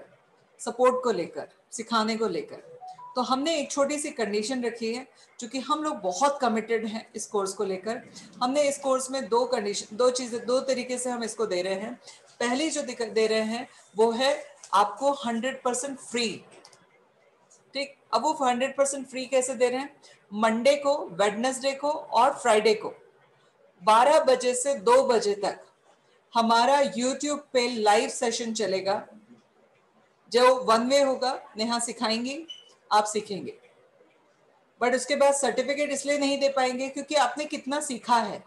सपोर्ट को लेकर, सिखाने को लेकर। तो हमने एक छोटी सी कंडीशन रखी है, क्योंकि हम लोग बहुत कमिटेड हैं इस कोर्स को लेकर। हमने इस कोर्स में दो चीजें, दो तरीके से हम इसको दे रहे हैं। पहली जो दे रहे हैं वो है आपको 100% फ्री। ठीक, अब वो 100% फ्री कैसे दे रहे हैं? मंडे को, वेडनेसडे को और फ्राइडे को 12 बजे से 2 बजे तक हमारा यूट्यूब पे लाइव सेशन चलेगा, जो 1 वे होगा। नेहा सिखाएंगी, आप सीखेंगे, बट उसके बाद सर्टिफिकेट इसलिए नहीं दे पाएंगे क्योंकि आपने कितना सीखा है।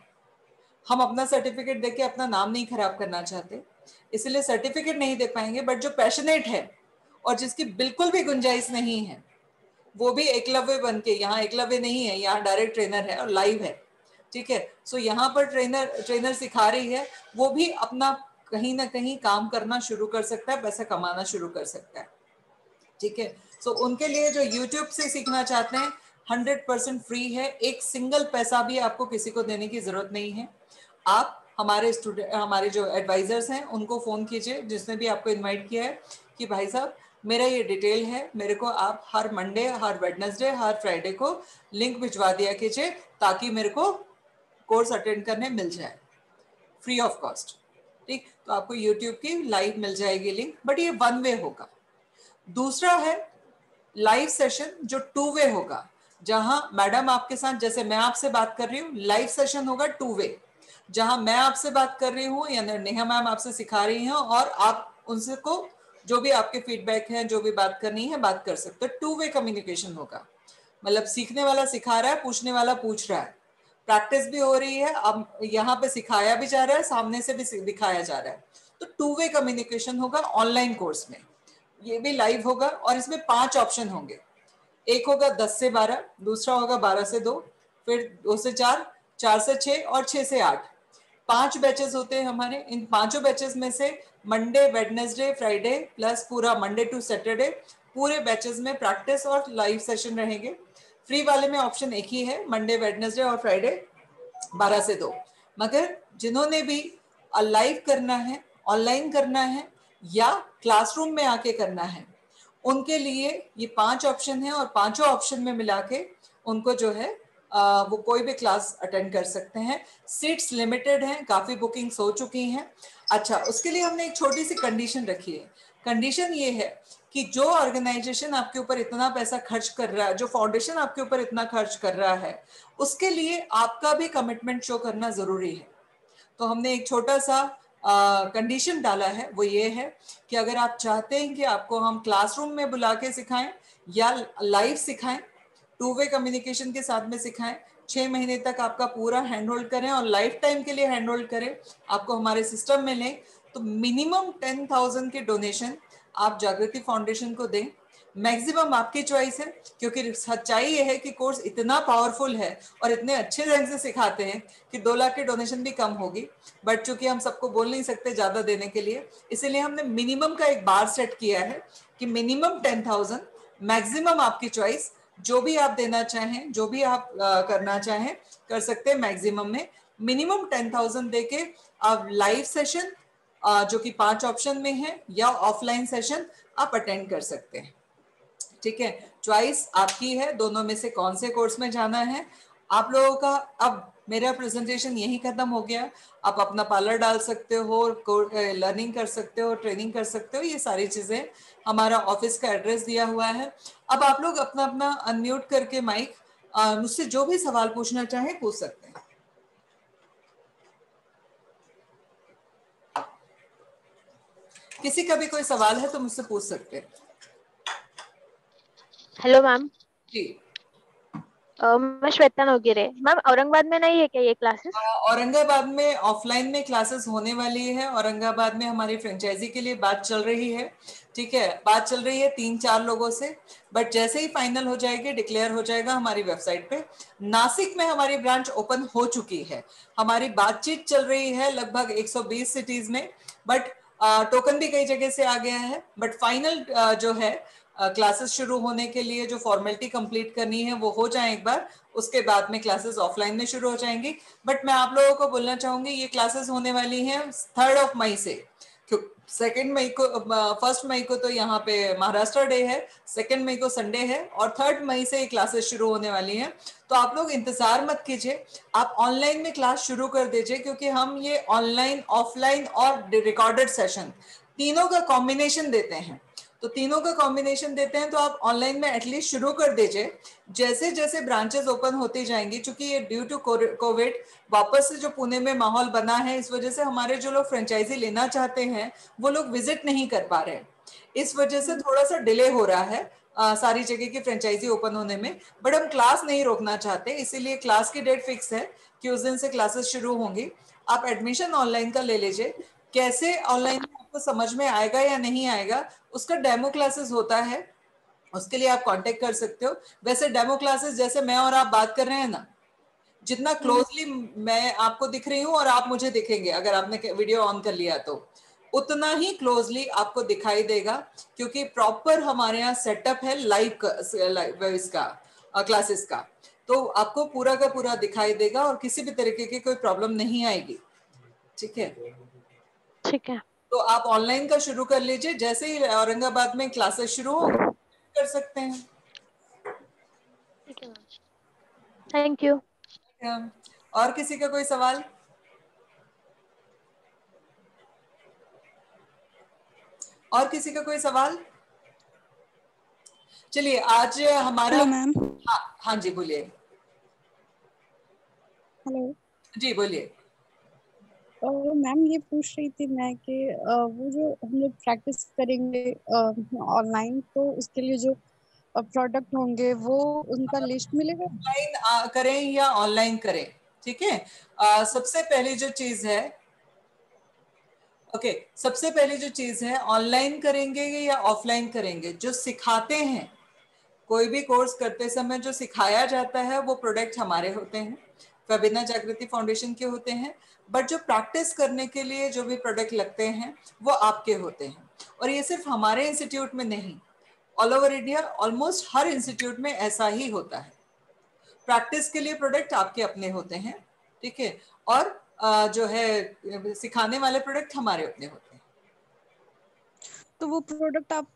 हम अपना सर्टिफिकेट देके अपना नाम नहीं खराब करना चाहते, इसलिए सर्टिफिकेट नहीं दे पाएंगे। बट जो पैशनेट है और जिसकी बिल्कुल भी गुंजाइश नहीं है, वो भी एकलव्य बन के, यहाँ एकलव्य नहीं है, यहाँ डायरेक्ट ट्रेनर है और लाइव है। ठीक है, सो यहाँ पर ट्रेनर सिखा रही है, वो भी अपना कहीं ना कहीं काम करना शुरू कर सकता है, पैसा कमाना शुरू कर सकता है। ठीक है, सो उनके लिए जो यूट्यूब से सीखना चाहते हैं 100% फ्री है, एक सिंगल पैसा भी आपको किसी को देने की जरूरत नहीं है। आप हमारे जो एडवाइजर्स हैं उनको फोन कीजिए, जिसने भी आपको इनवाइट किया है, कि भाई साहब मेरा ये डिटेल है, मेरे को आप हर मंडे, हर वेडनेसडे, हर फ्राइडे को लिंक भिजवा दिया कीजिए, ताकि मेरे को कोर्स अटेंड करने मिल जाए फ्री ऑफ कॉस्ट। ठीक, तो आपको यूट्यूब की लाइव मिल जाएगी लिंक, बट ये 1 वे होगा। दूसरा है लाइव सेशन, जो 2 वे होगा, जहां मैडम आपके साथ, जैसे मैं आपसे बात कर रही हूँ, लाइव सेशन होगा 2 वे, जहां मैं आपसे बात कर रही हूँ या नेहा मैम आपसे सिखा रही हैं, और आप उनसे को जो भी आपके फीडबैक है, जो भी बात करनी है, बात कर सकते हो। 2 वे कम्युनिकेशन होगा, मतलब सीखने वाला सिखा रहा है, पूछने वाला पूछ रहा है, प्रैक्टिस भी हो रही है, अब यहाँ पे सिखाया भी जा रहा है, सामने से भी दिखाया जा रहा है। तो 2 वे कम्युनिकेशन होगा ऑनलाइन कोर्स में, ये भी लाइव होगा। और इसमें 5 ऑप्शन होंगे, एक होगा 10 से 12, दूसरा होगा 12 से 2, फिर 2 से 4, 4 से 6 और 6 से 8। 5 बैचेस होते हैं हमारे। इन पांचों बैचेस में से मंडे, वेडनेसडे, फ्राइडे प्लस पूरा मंडे टू सैटरडे, पूरे बैचेस में प्रैक्टिस और लाइव सेशन रहेंगे। फ्री वाले में ऑप्शन एक ही है, मंडे, वेडनेसडे और फ्राइडे 12 से 2। मगर जिन्होंने भी लाइव करना है, ऑनलाइन करना है या क्लासरूम में आके करना है, उनके लिए ये 5 ऑप्शन है, और पांचों ऑप्शन में मिला के उनको जो है वो कोई भी क्लास अटेंड कर सकते हैं। सीट्स लिमिटेड हैं, काफी बुकिंग्स हो चुकी हैं। अच्छा, उसके लिए हमने एक छोटी सी कंडीशन रखी है। कंडीशन ये है कि जो ऑर्गेनाइजेशन आपके ऊपर इतना पैसा खर्च कर रहा है, जो फाउंडेशन आपके ऊपर इतना खर्च कर रहा है, उसके लिए आपका भी कमिटमेंट शो करना जरूरी है। तो हमने एक छोटा सा कंडीशन डाला है, वो ये है कि अगर आप चाहते हैं कि आपको हम क्लासरूम में बुला के सिखाएं या लाइव सिखाएं, 2 वे कम्युनिकेशन के साथ में सिखाएं, 6 महीने तक आपका पूरा हैंड होल्ड करें और लाइफ टाइम के लिए हैंड होल्ड करें, आपको हमारे सिस्टम में लें, तो मिनिमम 10,000 के डोनेशन आप जागृति फाउंडेशन को दें। मैक्सिमम आपकी चॉइस है, क्योंकि सच्चाई ये है कि कोर्स इतना पावरफुल है और इतने अच्छे ढंग से सिखाते हैं कि 2 लाख की डोनेशन भी कम होगी। बट चूंकि हम सबको बोल नहीं सकते ज्यादा देने के लिए, इसीलिए हमने मिनिमम का एक बार सेट किया है कि मिनिमम 10,000, मैक्सिमम आपकी चॉइस, जो भी आप देना चाहें, जो भी आप करना चाहें कर सकते हैं। मैक्सिमम में मिनिमम 10,000 देके आप लाइव सेशन, जो कि 5 ऑप्शन में है, या ऑफलाइन सेशन आप अटेंड कर सकते हैं। ठीक है, चॉइस आपकी है, दोनों में से कौन से कोर्स में जाना है आप लोगों का। अब मेरा प्रेजेंटेशन यही खत्म हो गया। आप अपना पार्लर डाल सकते हो, लर्निंग कर सकते हो, ट्रेनिंग कर सकते हो, ये सारी चीजें। हमारा ऑफिस का एड्रेस दिया हुआ है। अब आप लोग अपना अपना अनम्यूट करके माइक मुझसे जो भी सवाल पूछना चाहें पूछ सकते हैं। किसी का भी कोई सवाल है तो मुझसे पूछ सकते हैं। Hello ma'am. जी, मैं श्वेता नोगिरे। मैम औरंगाबाद में नहीं है क्या ये क्लासेस? औरंगाबाद में ऑफलाइन में क्लासेस होने वाली है। औरंगाबाद में हमारी फ्रेंचाइजी के लिए बात चल रही है, ठीक है, बात चल रही है 3-4 लोगों से, बट जैसे ही फाइनल हो जाएगी, डिक्लेयर हो जाएगा हमारी वेबसाइट पे। नासिक में हमारी ब्रांच ओपन हो चुकी है, हमारी बातचीत चल रही है लगभग 120 सिटीज में, बट टोकन भी कई जगह से आ गया है, बट फाइनल जो है क्लासेस शुरू होने के लिए जो फॉर्मेलिटी कंप्लीट करनी है वो हो जाए एक बार, उसके बाद में क्लासेस ऑफलाइन में शुरू हो जाएंगी। बट मैं आप लोगों को बोलना चाहूंगी ये क्लासेस होने वाली हैं 3 मई से। 2 मई को, 1 मई को तो यहाँ पे महाराष्ट्र डे है, 2 मई को संडे है, और 3 मई से ये क्लासेस शुरू होने वाली हैं। तो आप लोग इंतजार मत कीजिए, आप ऑनलाइन में क्लास शुरू कर दीजिए, क्योंकि हम ये ऑनलाइन, ऑफलाइन और रिकॉर्डेड सेशन तीनों का कॉम्बिनेशन देते हैं। तो तीनों का कॉम्बिनेशन देते हैं, तो आप ऑनलाइन में एटलीस्ट शुरू कर दीजिए। जैसे जैसे ब्रांचेस ओपन होती जाएंगी, क्योंकि ये ड्यू टू कोविड वापस से जो पुणे में माहौल बना है, इस वजह से हमारे जो लोग फ्रेंचाइजी लेना चाहते हैं वो लोग विजिट नहीं कर पा रहे हैं, इस वजह से थोड़ा सा डिले हो रहा है सारी जगह की फ्रेंचाइजी ओपन होने में। बट हम क्लास नहीं रोकना चाहते, इसीलिए क्लास की डेट फिक्स है कि उस दिन से क्लासेस शुरू होंगी। आप एडमिशन ऑनलाइन का ले लीजिए, कैसे ऑनलाइन आपको समझ में आएगा या नहीं आएगा, उसका डेमो क्लासेस होता है, उसके लिए आप कांटेक्ट कर सकते हो। वैसे डेमो क्लासेस जैसे मैं और आप बात कर रहे हैं ना, जितना क्लोजली मैं आपको दिख रही हूँ और आप मुझे दिखेंगे, अगर आपने वीडियो ऑन कर लिया तो उतना ही क्लोजली आपको दिखाई देगा, क्योंकि प्रॉपर हमारे यहाँ सेटअप है लाइव इसका क्लासेस का, तो आपको पूरा का पूरा दिखाई देगा और किसी भी तरीके की कोई प्रॉब्लम नहीं आएगी, ठीक है। ठीक है। तो आप ऑनलाइन का शुरू कर लीजिए, जैसे ही औरंगाबाद में क्लासेस शुरू हो कर सकते हैं। ठीक है मैम, थैंक यू। और किसी का कोई सवाल? और किसी का कोई सवाल? चलिए आज हमारा, हेलो मैम। हाँ हाँ जी बोलिए। हेलो जी बोलिए। मैम, ये पूछ रही थी मैं कि वो जो हम लोग प्रैक्टिस करेंगे ऑनलाइन, तो उसके लिए जो प्रोडक्ट होंगे वो उनका लिस्ट मिलेगा? ऑफलाइन करें या ऑनलाइन करें, ठीक है। सबसे पहली जो चीज है, ओके, सबसे पहली जो चीज है, ऑनलाइन करेंगे या ऑफलाइन करेंगे, जो सिखाते हैं, कोई भी कोर्स करते समय जो सिखाया जाता है वो प्रोडक्ट हमारे होते हैं, फेबिना जागृति फाउंडेशन के होते हैं, बट जो प्रैक्टिस करने के लिए जो भी प्रोडक्ट लगते हैं वो आपके होते हैं। और ये सिर्फ हमारे इंस्टीट्यूट में नहीं, ऑल ओवर इंडिया ऑलमोस्ट हर इंस्टीट्यूट में ऐसा ही होता है, प्रैक्टिस के लिए प्रोडक्ट आपके अपने होते हैं, ठीक है, और जो है सिखाने वाले प्रोडक्ट हमारे अपने होते हैं। तो वो प्रोडक्ट आप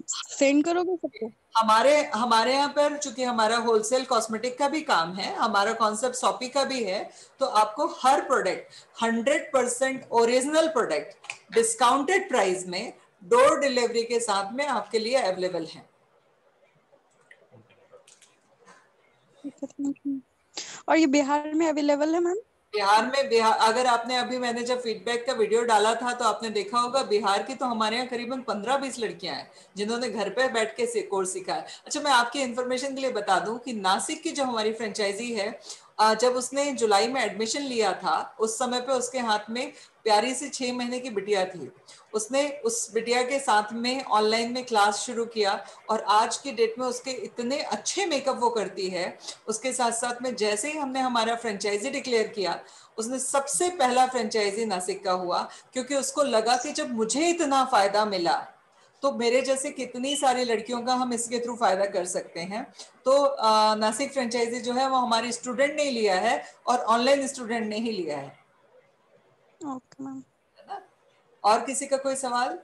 सेंड करोगे सबको? हमारे हमारे यहाँ पर चूंकि हमारा होलसेल कॉस्मेटिक का भी काम है, हमारा कॉन्सेप्ट शॉपी का भी है, तो आपको हर product 100% original product discounted price में डोर डिलीवरी के साथ में आपके लिए अवेलेबल है। और ये बिहार में अवेलेबल है मैम? बिहार में, बिहार अगर आपने अभी, मैंने जब फीडबैक का वीडियो डाला था तो आपने देखा होगा, बिहार की तो हमारे यहाँ करीबन 15-20 लड़कियां हैं जिन्होंने घर पे बैठ के कोर्स सीखा है। अच्छा, मैं आपकी इन्फॉर्मेशन के लिए बता दूं कि नासिक की जो हमारी फ्रेंचाइजी है, जब उसने जुलाई में एडमिशन लिया था उस समय पे उसके हाथ में प्यारी सी 6 महीने की बिटिया थी, उसने उस बिटिया के साथ में ऑनलाइन में क्लास शुरू किया, और आज की डेट में उसके इतने अच्छे मेकअप वो करती है। उसके साथ साथ में जैसे ही हमने हमारा फ्रेंचाइजी डिक्लेयर किया, उसने सबसे पहला फ्रेंचाइजी नासिक का हुआ, क्योंकि उसको लगा कि जब मुझे इतना फायदा मिला तो मेरे जैसे कितनी सारी लड़कियों का हम इसके थ्रू फायदा कर सकते हैं। तो नासिक फ्रेंचाइजी जो है वो हमारी स्टूडेंट ने लिया है और ऑनलाइन स्टूडेंट ने ही लिया है। Okay ma'am. और किसी का कोई सवाल?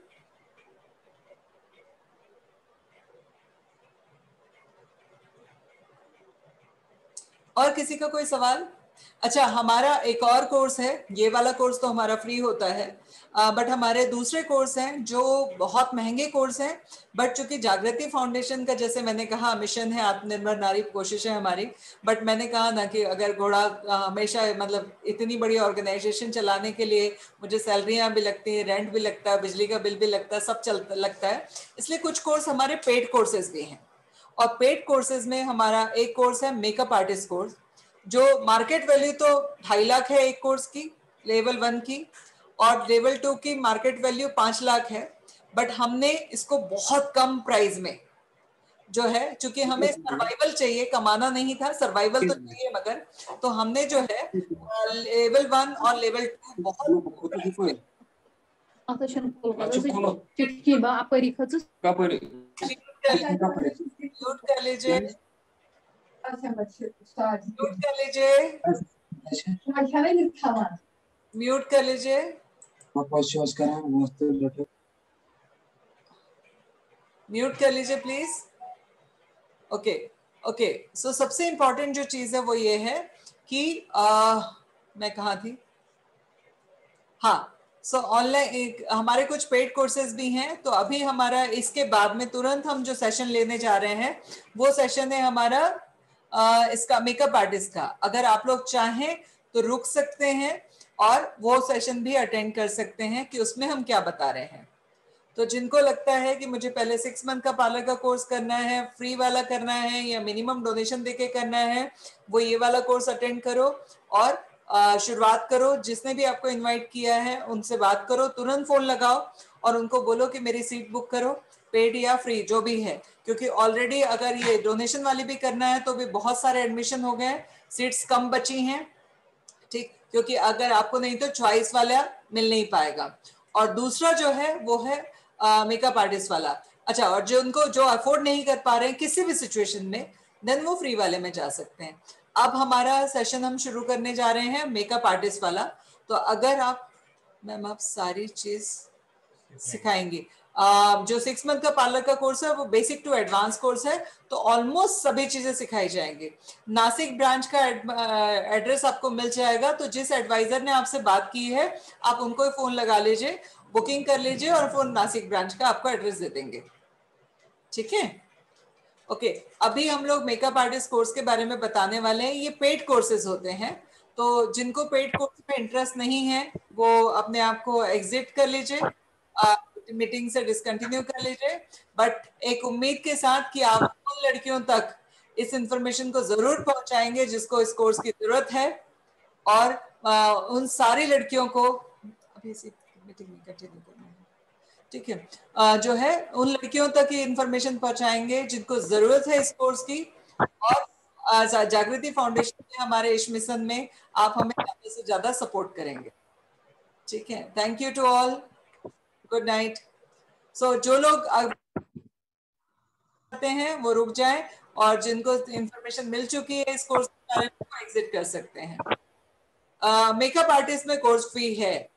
और किसी का कोई सवाल? अच्छा, हमारा एक और कोर्स है, ये वाला कोर्स तो हमारा फ्री होता है, बट हमारे दूसरे कोर्स हैं जो बहुत महंगे कोर्स हैं, बट चूंकि जागृति फाउंडेशन का, जैसे मैंने कहा, मिशन है आत्मनिर्भर नारी, कोशिश है हमारी, बट मैंने कहा ना कि अगर घोड़ा हमेशा, मतलब इतनी बड़ी ऑर्गेनाइजेशन चलाने के लिए मुझे सैलरियां भी लगती हैं, रेंट भी लगता है, बिजली का बिल भी लगता है, सब चलता लगता है, इसलिए कुछ कोर्स हमारे पेड कोर्सेज भी हैं, और पेड कोर्सेज में हमारा एक कोर्स है मेकअप आर्टिस्ट कोर्स, जो मार्केट वैल्यू तो 2.5 लाख है एक कोर्स की, लेवल 1 की, और लेवल 2 की मार्केट वैल्यू 5 लाख है। बट हमने इसको बहुत कम प्राइस में जो है, चूंकि हमें सर्वाइवल चाहिए, कमाना नहीं था, सर्वाइवल तो चाहिए, मगर तो हमने जो है लेवल 1 और लेवल 2 बहुत म्यूट कर लीजिए, म्यूट कर लीजिए, म्यूट कर लीजिए। म्यूट कर लीजिए प्लीज। ओके ओके, सो सबसे इंपॉर्टेंट जो चीज है वो ये है कि मैं कहाँ थी, हाँ, सो ऑनलाइन हमारे कुछ पेड कोर्सेज भी हैं। तो अभी हमारा इसके बाद में तुरंत हम जो सेशन लेने जा रहे हैं वो सेशन है हमारा इसका मेकअप आर्टिस्ट का। अगर आप लोग चाहें तो रुक सकते हैं और वो सेशन भी अटेंड कर सकते हैं कि उसमें हम क्या बता रहे हैं। तो जिनको लगता है कि मुझे पहले 6 मंथ का पार्लर का कोर्स करना है, फ्री वाला करना है या मिनिमम डोनेशन देके करना है, वो ये वाला कोर्स अटेंड करो और शुरुआत करो। जिसने भी आपको इनवाइट किया है उनसे बात करो, तुरंत फोन लगाओ और उनको बोलो कि मेरी सीट बुक करो, पेड या फ्री जो भी है, क्योंकि ऑलरेडी अगर ये डोनेशन वाली भी करना है तो भी बहुत सारे एडमिशन हो गए, सीट्स कम बची हैं, ठीक, क्योंकि अगर आपको नहीं तो चॉइस वाला मिल नहीं पाएगा। और दूसरा जो है वो है मेकअप आर्टिस्ट वाला। अच्छा, और जो उनको जो अफोर्ड नहीं कर पा रहे हैं किसी भी सिचुएशन में, देन वो फ्री वाले में जा सकते हैं। अब हमारा सेशन हम शुरू करने जा रहे हैं मेकअप आर्टिस्ट वाला। तो अगर आप, मैम आप सारी चीज सिखाएंगे। जो 6 मंथ का पार्लर का कोर्स है वो बेसिक टू एडवांस कोर्स है, तो ऑलमोस्ट सभी चीजें सिखाई जाएंगी। नासिक ब्रांच का एड्रेस आपको मिल जाएगा, तो जिस एडवाइजर ने आपसे बात की है आप उनको ही फोन लगा लीजिए, बुकिंग कर लीजिए और फोन नासिक ब्रांच का आपको एड्रेस दे देंगे। ठीक है, ओके। अभी हम लोग मेकअप आर्टिस्ट कोर्स के बारे में बताने वाले हैं। ये पेड कोर्सेज होते हैं, तो जिनको पेड कोर्स में इंटरेस्ट नहीं है वो अपने आप को एग्जिट कर लीजिए, मीटिंग से डिसकंटिन्यू कर लीजिए। बट एक उम्मीद के साथ कि आप उन लड़कियों तक इस इंफॉर्मेशन को जरूर पहुंचाएंगे जिसको इस कोर्स की जरूरत है, और उन सारी लड़कियों को अभी इसी मीटिंग में कंटिन्यू करना है, ठीक है, जो है उन लड़कियों तक ये इंफॉर्मेशन पहुंचाएंगे जिनको जरूरत है इस कोर्स की। और जागृति फाउंडेशन के हमारे इस मिशन में आप हमें ज्यादा से ज्यादा सपोर्ट करेंगे। ठीक है, thank you to all, good night. So जो लोग आते हैं वो रुक जाएं, और जिनको इंफॉर्मेशन मिल चुकी है इस कोर्स के बारे में वो एग्जिट कर सकते हैं। मेकअप आर्टिस्ट में कोर्स फी है,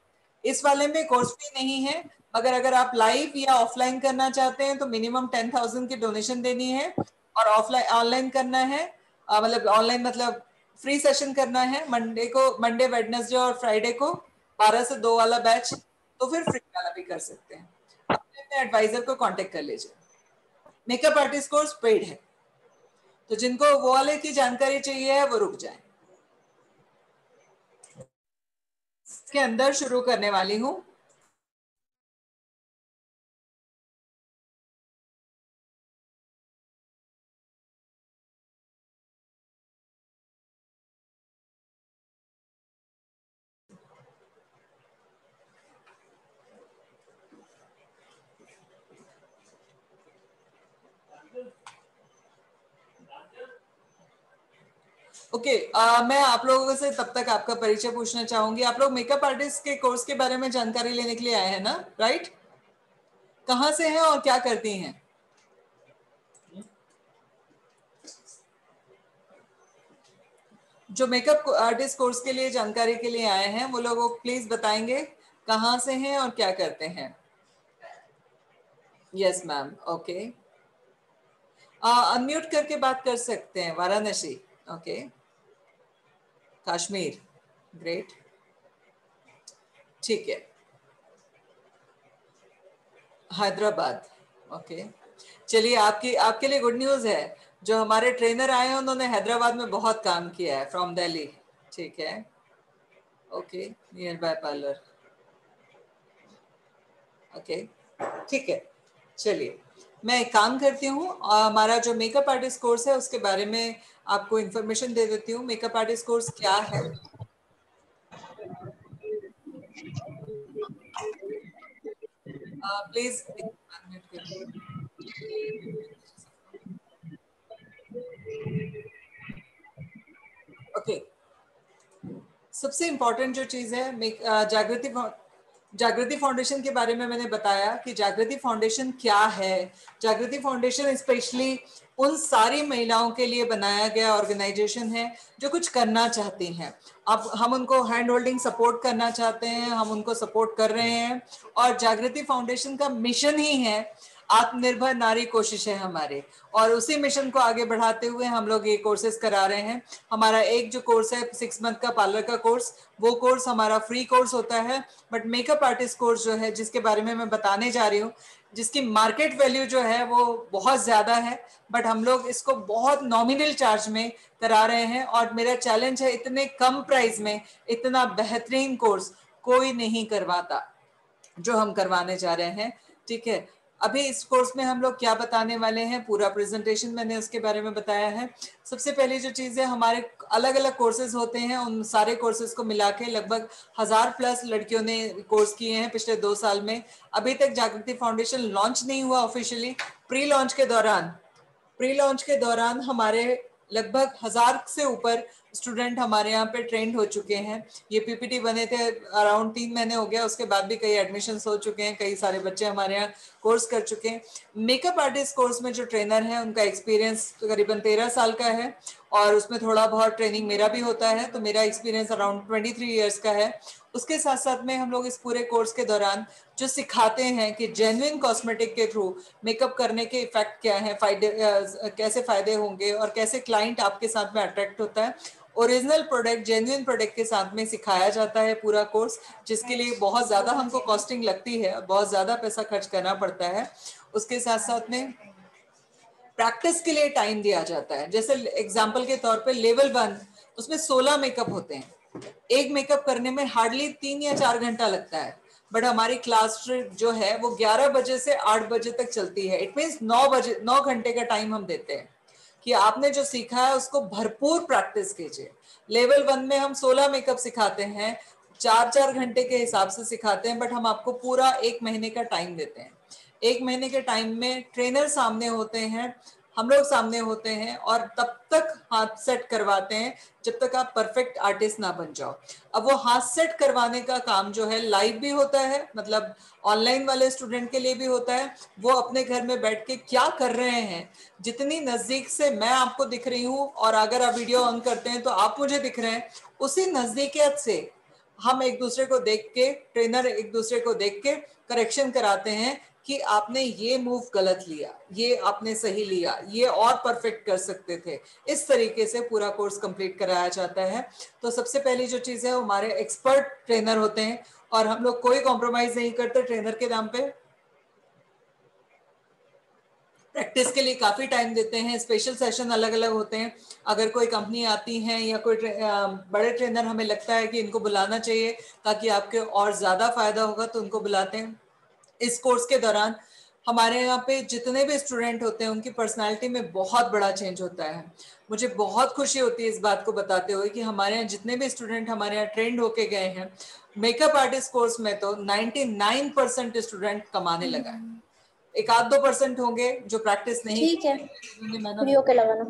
इस वाले में कोर्स फी नहीं है, मगर अगर आप लाइव या ऑफलाइन करना चाहते हैं तो मिनिमम 10,000 की डोनेशन देनी है, और ऑफलाइन ऑनलाइन करना है, मतलब ऑनलाइन मतलब फ्री सेशन करना है मंडे वेडनेसडे और फ्राइडे को 12 से 2 वाला बैच, तो फिर फ्री वाला भी कर सकते हैं। अपने एडवाइजर को कांटेक्ट कर लीजिए। मेकअप आर्टिस्ट कोर्स पेड है, तो जिनको वो वाले की जानकारी चाहिए है वो रुक जाए। इसके अंदर शुरू करने वाली हूँ। ओके, मैं आप लोगों से तब तक आपका परिचय पूछना चाहूंगी। आप लोग मेकअप आर्टिस्ट के कोर्स के बारे में जानकारी लेने के लिए आए हैं ना, राइट? कहाँ से हैं और क्या करती हैं? जो मेकअप आर्टिस्ट कोर्स के लिए जानकारी के लिए आए हैं वो लोग प्लीज बताएंगे कहाँ से हैं और क्या करते हैं। यस मैम, ओके, अनम्यूट करके बात कर सकते हैं। वाराणसी, ओके, कश्मीर, ग्रेट, ठीक है, हैदराबाद, ओके। चलिए, आपके लिए गुड न्यूज है, जो हमारे ट्रेनर आए हैं उन्होंने हैदराबाद में बहुत काम किया है, फ्रॉम दिल्ली, ठीक है, okay, near by parlour, okay, ठीक है। चलिए, मैं एक काम करती हूँ, हमारा जो मेकअप आर्टिस्ट कोर्स है उसके बारे में आपको इंफॉर्मेशन दे देती हूँ। मेकअप आर्टिस्ट कोर्स क्या है? Please okay. सबसे इम्पोर्टेंट जो चीज है, जागृति फाउंडेशन के बारे में मैंने बताया कि जागृति फाउंडेशन क्या है। जागृति फाउंडेशन स्पेशली उन सारी महिलाओं के लिए बनाया गया ऑर्गेनाइजेशन है जो कुछ करना चाहती हैं। अब हम उनको हैंड होल्डिंग सपोर्ट करना चाहते हैं, हम उनको सपोर्ट कर रहे हैं। और जागृति फाउंडेशन का मिशन ही है आत्मनिर्भर नारी कोशिश है हमारे, और उसी मिशन को आगे बढ़ाते हुए हम लोग ये कोर्सेज करा रहे हैं। हमारा एक जो कोर्स है 6 मंथ का पार्लर का कोर्स, वो कोर्स हमारा फ्री कोर्स होता है। बट मेकअप आर्टिस्ट कोर्स जो है, जिसके बारे में मैं बताने जा रही हूँ, जिसकी मार्केट वैल्यू जो है वो बहुत ज्यादा है, बट हम लोग इसको बहुत नॉमिनल चार्ज में करा रहे हैं। और मेरा चैलेंज है, इतने कम प्राइस में इतना बेहतरीन कोर्स कोई नहीं करवाता जो हम करवाने जा रहे हैं। ठीक है, अभी इस कोर्स में हम लोग क्या बताने वाले हैं, पूरा प्रेजेंटेशन मैंने उसके बारे में बताया है। सबसे पहली जो चीज़ है, हमारे अलग अलग कोर्सेज होते हैं, उन सारे कोर्सेज को मिला के लगभग 1000+ लड़कियों ने कोर्स किए हैं पिछले 2 साल में। अभी तक जागृति फाउंडेशन लॉन्च नहीं हुआ ऑफिशियली। प्री लॉन्च के दौरान हमारे लगभग 1000 से ऊपर स्टूडेंट हमारे यहाँ पे ट्रेंड हो चुके हैं। ये पीपीटी बने थे अराउंड 3 महीने हो गया, उसके बाद भी कई एडमिशन्स हो चुके हैं, कई सारे बच्चे हमारे यहाँ कोर्स कर चुके हैं। मेकअप आर्टिस्ट कोर्स में जो ट्रेनर है उनका एक्सपीरियंस करीबन 13 साल का है, और उसमें थोड़ा बहुत ट्रेनिंग मेरा भी होता है, तो मेरा एक्सपीरियंस अराउंड 23 ईयर्स का है। उसके साथ साथ में हम लोग इस पूरे कोर्स के दौरान जो सिखाते हैं कि जेन्युइन कॉस्मेटिक के थ्रू मेकअप करने के इफेक्ट क्या है, कैसे फायदे होंगे, और कैसे क्लाइंट आपके साथ में अट्रैक्ट होता है। ओरिजिनल प्रोडक्ट, जेन्युइन प्रोडक्ट के साथ में सिखाया जाता है पूरा कोर्स, जिसके लिए बहुत ज़्यादा हमको कॉस्टिंग लगती है, बहुत ज़्यादा पैसा खर्च करना पड़ता है। उसके साथ साथ में प्रैक्टिस के लिए टाइम दिया जाता है। जैसे एग्जाम्पल के तौर पे लेवल 1, उसमें 16 मेकअप होते हैं। एक मेकअप करने में हार्डली 3 या 4 घंटा लगता है, बट हमारी क्लास जो है वो 11 बजे से 8 बजे तक चलती है। इट मीन्स 9 घंटे का टाइम हम देते हैं कि आपने जो सीखा है उसको भरपूर प्रैक्टिस कीजिए। लेवल 1 में हम 16 मेकअप सिखाते हैं, 4-4 घंटे के हिसाब से सिखाते हैं, बट हम आपको पूरा 1 महीने का टाइम देते हैं। 1 महीने के टाइम में ट्रेनर सामने होते हैं, हम लोग सामने होते हैं, और तब तक हाथ सेट करवाते हैं जब तक आप परफेक्ट आर्टिस्ट ना बन जाओ। अब वो हाथ सेट करवाने का काम जो है लाइव भी होता है, मतलब ऑनलाइन वाले स्टूडेंट के लिए भी होता है। वो अपने घर में बैठ के क्या कर रहे हैं, जितनी नजदीक से मैं आपको दिख रही हूँ, और अगर आप वीडियो ऑन करते हैं तो आप मुझे दिख रहे हैं, उसी नजदीकियत से हम एक दूसरे को देख के, ट्रेनर एक दूसरे को देख के करेक्शन कराते हैं कि आपने ये मूव गलत लिया, ये आपने सही लिया, ये और परफेक्ट कर सकते थे। इस तरीके से पूरा कोर्स कंप्लीट कराया जाता है। तो सबसे पहली जो चीज़ है, हमारे एक्सपर्ट ट्रेनर होते हैं, और हम लोग कोई कॉम्प्रोमाइज नहीं करते ट्रेनर के नाम पे। प्रैक्टिस के लिए काफ़ी टाइम देते हैं, स्पेशल सेशन अलग अलग होते हैं। अगर कोई कंपनी आती है या कोई बड़े ट्रेनर हमें लगता है कि इनको बुलाना चाहिए ताकि आपके और ज़्यादा फायदा होगा, तो उनको बुलाते हैं। इस कोर्स के दौरान हमारे यहाँ पे जितने भी स्टूडेंट होते हैं उनकी पर्सनालिटी में बहुत बड़ा चेंज होता है। मुझे बहुत खुशी होती है इस बात को बताते हुए कि हमारे यहाँ जितने भी स्टूडेंट हमारे यहाँ ट्रेंड होके गए हैं मेकअप आर्टिस्ट कोर्स में, तो 99% स्टूडेंट कमाने लगा है। 1-2% होंगे जो प्रैक्टिस नहीं, ठीक है, जिन्होंने के लगाना।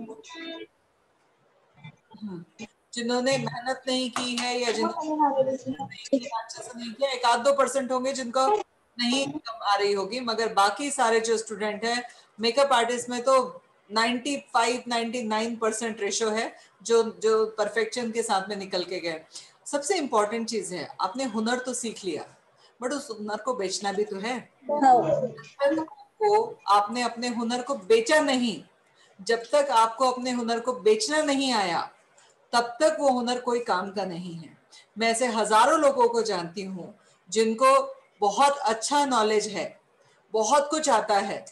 मेहनत नहीं की है, या अच्छे से नहीं किया, 1-2% होंगे जिनको नहीं इनकम आ रही होगी, मगर बाकी सारे जो स्टूडेंट हैं मेकअप आर्टिस्ट में तो 95-99% रेशो है जो परफेक्शन के साथ में निकल के गए। सबसे इम्पोर्टेंट चीज है, आपने हुनर तो सीख लिया, बट उस हुनर को बेचना भी तो है। को आपने अपने हुनर को बेचा नहीं, जब तक आपको अपने हुनर को बेचना नहीं आया तब तक वो हुनर कोई काम का नहीं है। मैं ऐसे हजारों लोगों को जानती हूँ जिनको बहुत अच्छा नॉलेज है, बहुत कुछ आता है,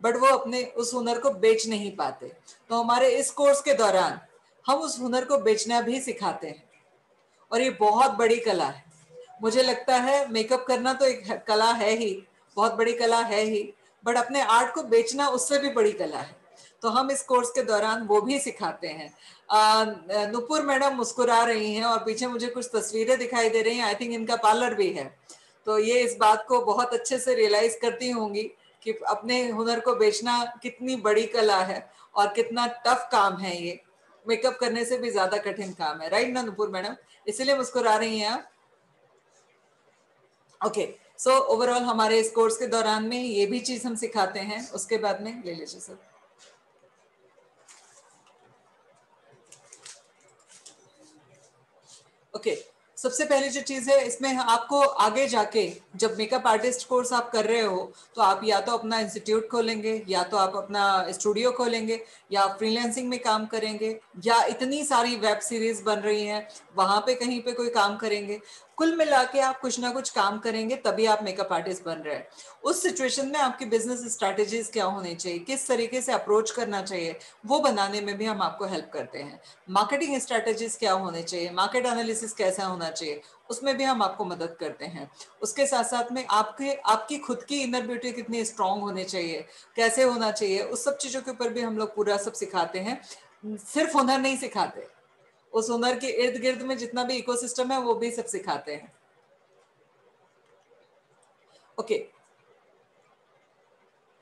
बट वो अपने उस हुनर को बेच नहीं पाते। तो हमारे इस कोर्स के दौरान हम उस हुनर को बेचना भी सिखाते हैं, और ये बहुत बड़ी कला है। मुझे लगता है मेकअप करना तो एक कला है ही, बहुत बड़ी कला है ही, बट अपने आर्ट को बेचना उससे भी बड़ी कला है। तो हम इस कोर्स के दौरान वो भी सिखाते हैं। नुपुर मैडम मुस्कुरा रही हैं और पीछे मुझे कुछ तस्वीरें दिखाई दे रही हैं, आई थिंक इनका पार्लर भी है। तो ये इस बात को बहुत अच्छे से रियलाइज करती होंगी कि अपने हुनर को बेचना कितनी बड़ी कला है और कितना टफ काम है, ये मेकअप करने से भी ज्यादा कठिन काम है, राइट ना नुपुर मैडम? इसीलिए मुस्कुरा रही हैं आप। ओके, सो ओवरऑल हमारे इस कोर्स के दौरान में ये भी चीज हम सिखाते हैं। उसके बाद में ले लीजिए सर। ओके, सबसे पहली जो चीज है इसमें आपको आगे जाके जब मेकअप आर्टिस्ट कोर्स आप कर रहे हो तो आप या तो अपना इंस्टीट्यूट खोलेंगे, या तो आप अपना स्टूडियो खोलेंगे, या फ्रीलांसिंग में काम करेंगे, या इतनी सारी वेब सीरीज बन रही हैं वहां पे कहीं पे कोई काम करेंगे। कुल मिला के आप कुछ ना कुछ काम करेंगे तभी आप मेकअप आर्टिस्ट बन रहे हैं। उस सिचुएशन में आपकी बिजनेस स्ट्रैटेजीज क्या होनी चाहिए, किस तरीके से अप्रोच करना चाहिए, वो बनाने में भी हम आपको हेल्प करते हैं। मार्केटिंग स्ट्रैटेजीज क्या होने चाहिए, मार्केट एनालिसिस कैसा होना चाहिए, उसमें भी हम आपको मदद करते हैं। उसके साथ साथ में आपकी खुद की इनर ब्यूटी कितनी स्ट्रांग होनी चाहिए, कैसे होना चाहिए, उस सब चीजों के ऊपर भी हम लोग पूरा सब सिखाते हैं। सिर्फ हुनर नहीं सिखाते, उस हुनर के इर्द गिर्द में जितना भी इकोसिस्टम है वो भी सब सिखाते हैं। ओके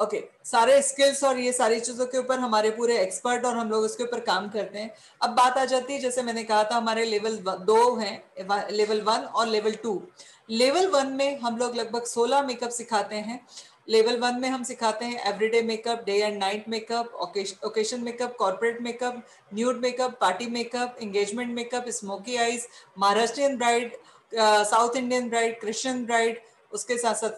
ओके, सारे स्किल्स और ये सारी चीजों के ऊपर हमारे पूरे एक्सपर्ट और हम लोग उसके ऊपर काम करते हैं। अब बात आ जाती है, जैसे मैंने कहा था हमारे लेवल 2 हैं, लेवल 1 और लेवल 2। लेवल 1 में हम लोग लगभग 16 मेकअप सिखाते हैं। लेवल 1 में हम सिखाते हैं everyday makeup, day and night makeup, occasion makeup, corporate makeup, nude makeup, party makeup, engagement makeup, smoky eyes, Maharashtrian bride, south Indian bride, Christian bride, उसके साथ साथ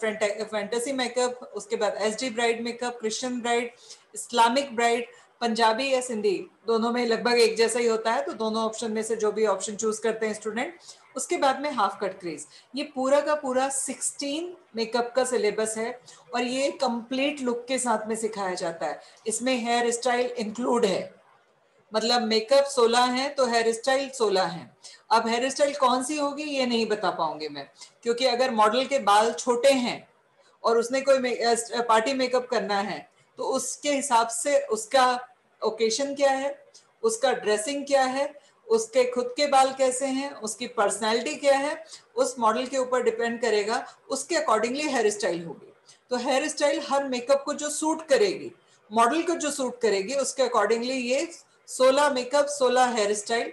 फैंटेसी मेकअप, उसके बाद SD bride makeup, Christian bride, Islamic bride, Punjabi या सिंधी, दोनों में लगभग एक जैसा ही होता है, तो दोनों ऑप्शन में से जो भी ऑप्शन चूज करते हैं स्टूडेंट। उसके बाद में हाफ कट क्रीज, ये पूरा का पूरा 16 मेकअप का सिलेबस है और ये कंप्लीट लुक के साथ में सिखाया जाता है। इसमें हेयर स्टाइल इंक्लूड है, मतलब मेकअप 16 है तो हेयर स्टाइल 16 है। अब हेयर स्टाइल कौन सी होगी ये नहीं बता पाऊंगी मैं, क्योंकि अगर मॉडल के बाल छोटे हैं और उसने कोई पार्टी मेकअप करना है तो उसके हिसाब से उसका ओकेशन क्या है, उसका ड्रेसिंग क्या है, उसके खुद के बाल कैसे हैं, उसकी पर्सनैलिटी क्या है, उस मॉडल के ऊपर डिपेंड करेगा, उसके अकॉर्डिंगली हेयर स्टाइल होगी। तो हेयर स्टाइल हर मेकअप को जो सूट करेगी, मॉडल को जो सूट करेगी, उसके अकॉर्डिंगली ये 16 मेकअप 16 हेयर स्टाइल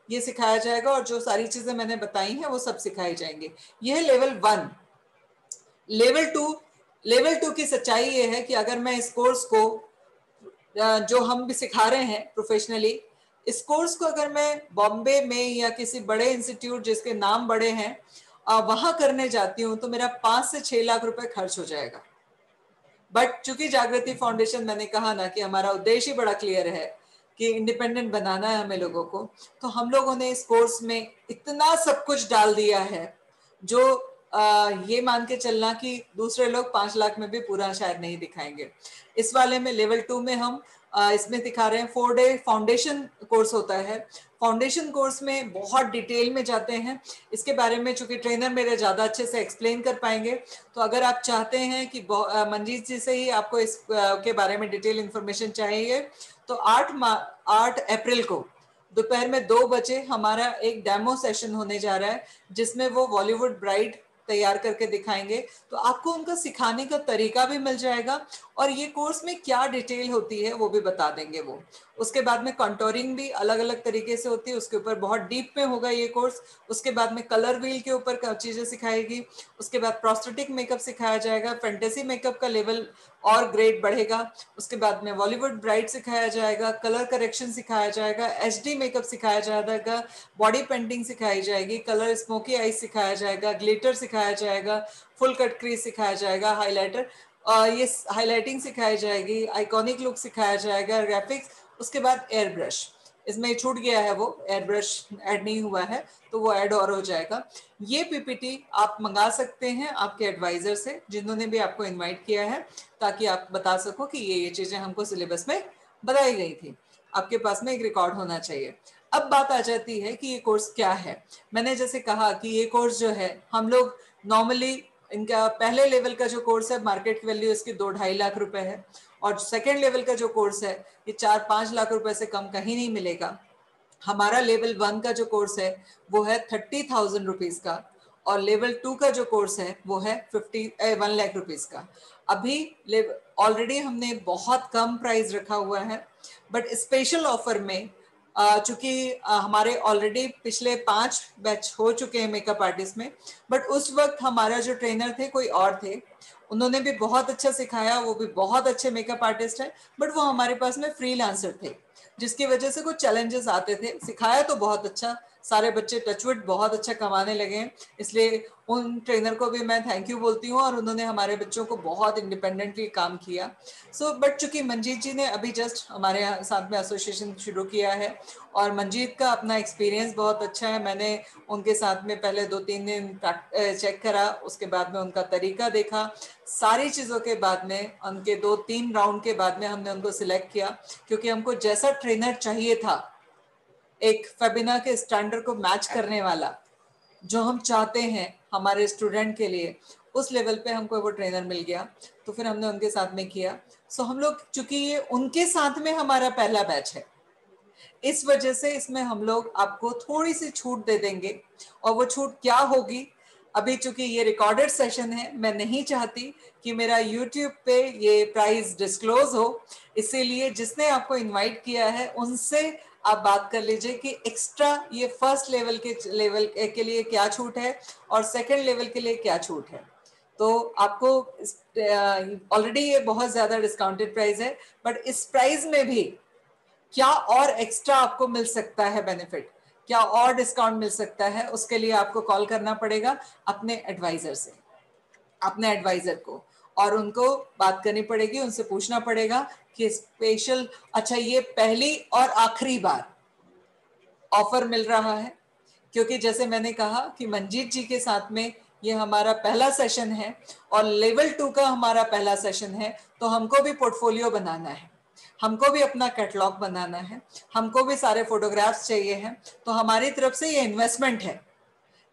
ये सिखाया जाएगा, और जो सारी चीजें मैंने बताई हैं वो सब सिखाई जाएंगे। ये है लेवल 1। लेवल 2 की सच्चाई ये है कि अगर मैं इस कोर्स को जो हम भी सिखा रहे हैं प्रोफेशनली, इस कोर्स को अगर मैं बॉम्बे में या किसी बड़े इंस्टीट्यूट जिसके नाम बड़े हैं वहां करने जाती हूँ तो मेरा 5 से 6 लाख रुपए खर्च हो जाएगा। बट चूंकि जागृति फाउंडेशन, मैंने कहा ना कि हमारा उद्देश्य ही बड़ा क्लियर है कि इंडिपेंडेंट बनाना है हमें लोगों को, तो हम लोगों ने इस कोर्स में इतना सब कुछ डाल दिया है जो ये मान के चलना कि दूसरे लोग 5 लाख में भी पूरा शायद नहीं दिखाएंगे। इस वाले में लेवल 2 में हम इसमें दिखा रहे हैं 4 डे फाउंडेशन कोर्स होता है। फाउंडेशन कोर्स में बहुत डिटेल में जाते हैं इसके बारे में, चूंकि ट्रेनर मेरे ज्यादा अच्छे से एक्सप्लेन कर पाएंगे। तो अगर आप चाहते हैं कि मंजीत जी से ही आपको इस के बारे में डिटेल इंफॉर्मेशन चाहिए तो 8 अप्रैल को दोपहर में 2 बजे हमारा एक डेमो सेशन होने जा रहा है जिसमें वो बॉलीवुड ब्राइड तैयार करके दिखाएंगे। तो आपको उनका सिखाने का तरीका भी मिल जाएगा और ये कोर्स में क्या डिटेल होती है वो भी बता देंगे वो। उसके बाद में कंटोरिंग भी अलग अलग तरीके से होती है, उसके ऊपर बहुत डीप में होगा ये कोर्स। उसके बाद में कलर व्हील के ऊपर चीजें सिखाएगी। उसके बाद प्रोस्थेटिक मेकअप सिखाया जाएगा, फैंटेसी मेकअप का लेवल और ग्रेड बढ़ेगा। उसके बाद में बॉलीवुड ब्राइड सिखाया जाएगा, कलर करेक्शन सिखाया जाएगा, एचडी मेकअप सिखाया जाएगा, बॉडी पेंटिंग सिखाई जाएगी, कलर स्मोकी आईज सिखाया जाएगा, ग्लिटर सिखाया जाएगा, फुल कट क्रीज सिखाया जाएगा, हाईलाइटर ये हाईलाइटिंग सिखाई जाएगी, आइकॉनिक लुक सिखाया जाएगा, ग्राफिक्स। उसके बाद एयर ब्रश, इसमें छूट गया है, वो एयर ब्रश ऐड नहीं हुआ है तो वो ऐड और हो जाएगा। ये पीपीटी आप मंगा सकते हैं आपके एडवाइजर से जिन्होंने भी आपको इनवाइट किया है, ताकि आप बता सको कि ये चीजें हमको सिलेबस में बताई गई थी। आपके पास में एक रिकॉर्ड होना चाहिए। अब बात आ जाती है कि ये कोर्स क्या है। मैंने जैसे कहा कि ये कोर्स जो है हम लोग नॉर्मली इनका पहले लेवल का जो कोर्स है मार्केट वैल्यू इसकी 2-2.5 लाख रुपए है, और सेकेंड लेवल का जो कोर्स है ये 4-5 लाख रुपए से कम कहीं नहीं मिलेगा। हमारा लेवल 1 का जो कोर्स है वो है 30,000 रुपीज का, और लेवल 2 का जो कोर्स है वो है 1 लाख रुपीज का। अभी ऑलरेडी हमने बहुत कम प्राइस रखा हुआ है, बट स्पेशल ऑफर में चूंकि हमारे ऑलरेडी पिछले 5 बैच हो चुके हैं मेकअप आर्टिस्ट में, बट उस वक्त हमारा जो ट्रेनर थे कोई और थे, उन्होंने भी बहुत अच्छा सिखाया, वो भी बहुत अच्छे मेकअप आर्टिस्ट हैं, बट वो हमारे पास में फ्रीलांसर थे, जिसकी वजह से कुछ चैलेंजेस आते थे। सिखाया तो बहुत अच्छा, सारे बच्चे टचवुड बहुत अच्छा कमाने लगे हैं, इसलिए उन ट्रेनर को भी मैं थैंक यू बोलती हूँ, और उन्होंने हमारे बच्चों को बहुत इंडिपेंडेंटली काम किया। बट चूंकि मंजीत जी ने अभी जस्ट हमारे साथ में एसोसिएशन शुरू किया है, और मंजीत का अपना एक्सपीरियंस बहुत अच्छा है, मैंने उनके साथ में पहले 2-3 दिन चेक करा, उसके बाद में उनका तरीका देखा, सारी चीज़ों के बाद में उनके 2-3 राउंड के बाद में हमने उनको सिलेक्ट किया, क्योंकि हमको जैसा ट्रेनर चाहिए था, एक फेबिना के स्टैंडर्ड को मैच करने वाला, जो हम चाहते हैं हमारे स्टूडेंट के लिए, उस लेवल पे हमको वो ट्रेनर मिल गया, तो फिर हमने उनके साथ में किया। हम लोग चूंकि ये उनके साथ में हमारा पहला बैच है, इस वजह से इसमें हम लोग आपको थोड़ी सी छूट दे देंगे, और वो छूट क्या होगी, अभी चूंकि ये रिकॉर्डेड सेशन है, मैं नहीं चाहती कि मेरा यूट्यूब पे ये प्राइस डिस्क्लोज हो, इसीलिए जिसने आपको इनवाइट किया है उनसे आप बात कर लीजिए कि एक्स्ट्रा ये फर्स्ट लेवल के लिए क्या छूट है और सेकंड लेवल के लिए क्या छूट है। तो आपको ऑलरेडी ये बहुत ज्यादा डिस्काउंटेड प्राइस है, बट इस प्राइस में भी क्या और एक्स्ट्रा आपको मिल सकता है बेनिफिट, क्या और डिस्काउंट मिल सकता है, उसके लिए आपको कॉल करना पड़ेगा अपने एडवाइजर से, अपने एडवाइजर को, और उनको बात करनी पड़ेगी, उनसे पूछना पड़ेगा कि स्पेशल, अच्छा ये पहली और आखिरी बार ऑफर मिल रहा है, क्योंकि जैसे मैंने कहा कि मंजीत जी के साथ में ये हमारा पहला सेशन है और लेवल 2 का हमारा पहला सेशन है, तो हमको भी पोर्टफोलियो बनाना है, हमको भी अपना कैटलॉग बनाना है, हमको भी सारे फोटोग्राफ्स चाहिए हैं, तो हमारी तरफ से ये इन्वेस्टमेंट है,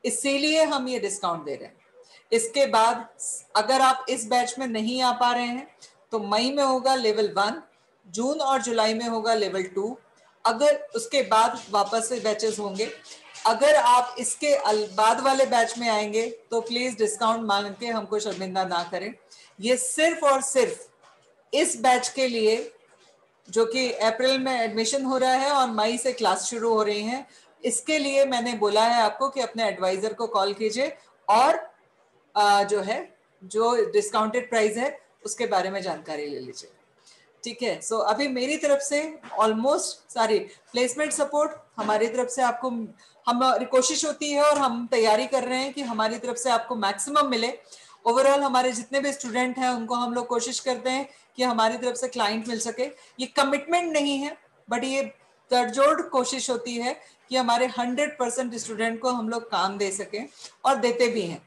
इसीलिए हम ये डिस्काउंट दे रहे हैं। इसके बाद अगर आप इस बैच में नहीं आ पा रहे हैं तो मई में होगा लेवल 1, जून और जुलाई में होगा लेवल 2, अगर उसके बाद वापस से बैचेस होंगे। अगर आप इसके बाद वाले बैच में आएंगे तो प्लीज डिस्काउंट मांग के हमको शर्मिंदा ना करें। ये सिर्फ और सिर्फ इस बैच के लिए, जो कि अप्रैल में एडमिशन हो रहा है और मई से क्लास शुरू हो रही हैं, इसके लिए मैंने बोला है आपको कि अपने एडवाइजर को कॉल कीजिए और जो है जो डिस्काउंटेड प्राइस है उसके बारे में जानकारी ले लीजिए। ठीक है, सो अभी मेरी तरफ से ऑलमोस्ट सारी प्लेसमेंट सपोर्ट हमारी तरफ से आपको, हमारी कोशिश होती है और हम तैयारी कर रहे हैं कि हमारी तरफ से आपको मैक्सिमम मिले। ओवरऑल हमारे जितने भी स्टूडेंट हैं उनको हम लोग कोशिश करते हैं कि हमारी तरफ से क्लाइंट मिल सके। ये कमिटमेंट नहीं है, बट ये तड़जोड़ कोशिश होती है कि हमारे 100% स्टूडेंट को हम लोग काम दे सकें, और देते भी हैं,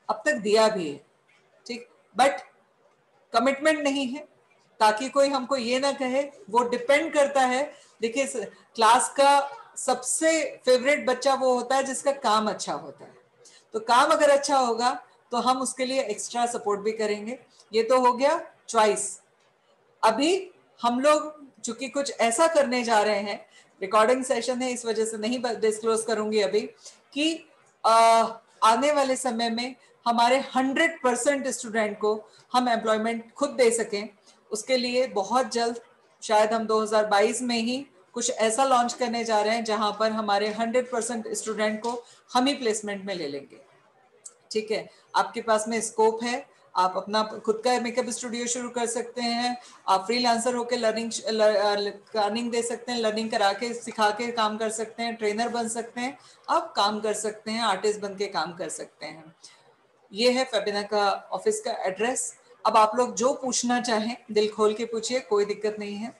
अब तक दिया भी है। ठीक, बट कमिटमेंट नहीं है, ताकि कोई हमको ये ना कहे। वो डिपेंड करता है, देखिए क्लास का सबसे फेवरेट बच्चा वो होता है जिसका काम अच्छा होता है, तो काम अगर अच्छा होगा तो हम उसके लिए एक्स्ट्रा सपोर्ट भी करेंगे। ये तो हो गया चॉइस। अभी हम लोग चूंकि कुछ ऐसा करने जा रहे हैं, रिकॉर्डिंग सेशन है इस वजह से नहीं डिस्क्लोज करूंगी अभी, कि आने वाले समय में हमारे 100% स्टूडेंट को हम एम्प्लॉयमेंट खुद दे सकें, उसके लिए बहुत जल्द शायद हम 2022 में ही कुछ ऐसा लॉन्च करने जा रहे हैं जहां पर हमारे 100% स्टूडेंट को हम ही प्लेसमेंट में ले लेंगे। ठीक है, आपके पास में स्कोप है, आप अपना खुद का मेकअप स्टूडियो शुरू कर सकते हैं, आप फ्रीलांसर होकर लर्निंग दे सकते हैं, लर्निंग करा के सिखा के काम कर सकते हैं, ट्रेनर बन सकते हैं, आप काम कर सकते हैं, आर्टिस्ट बन के काम कर सकते हैं। ये है फेबिना का ऑफिस का एड्रेस। अब आप लोग जो पूछना चाहें दिल खोल के पूछिए, कोई दिक्कत नहीं है,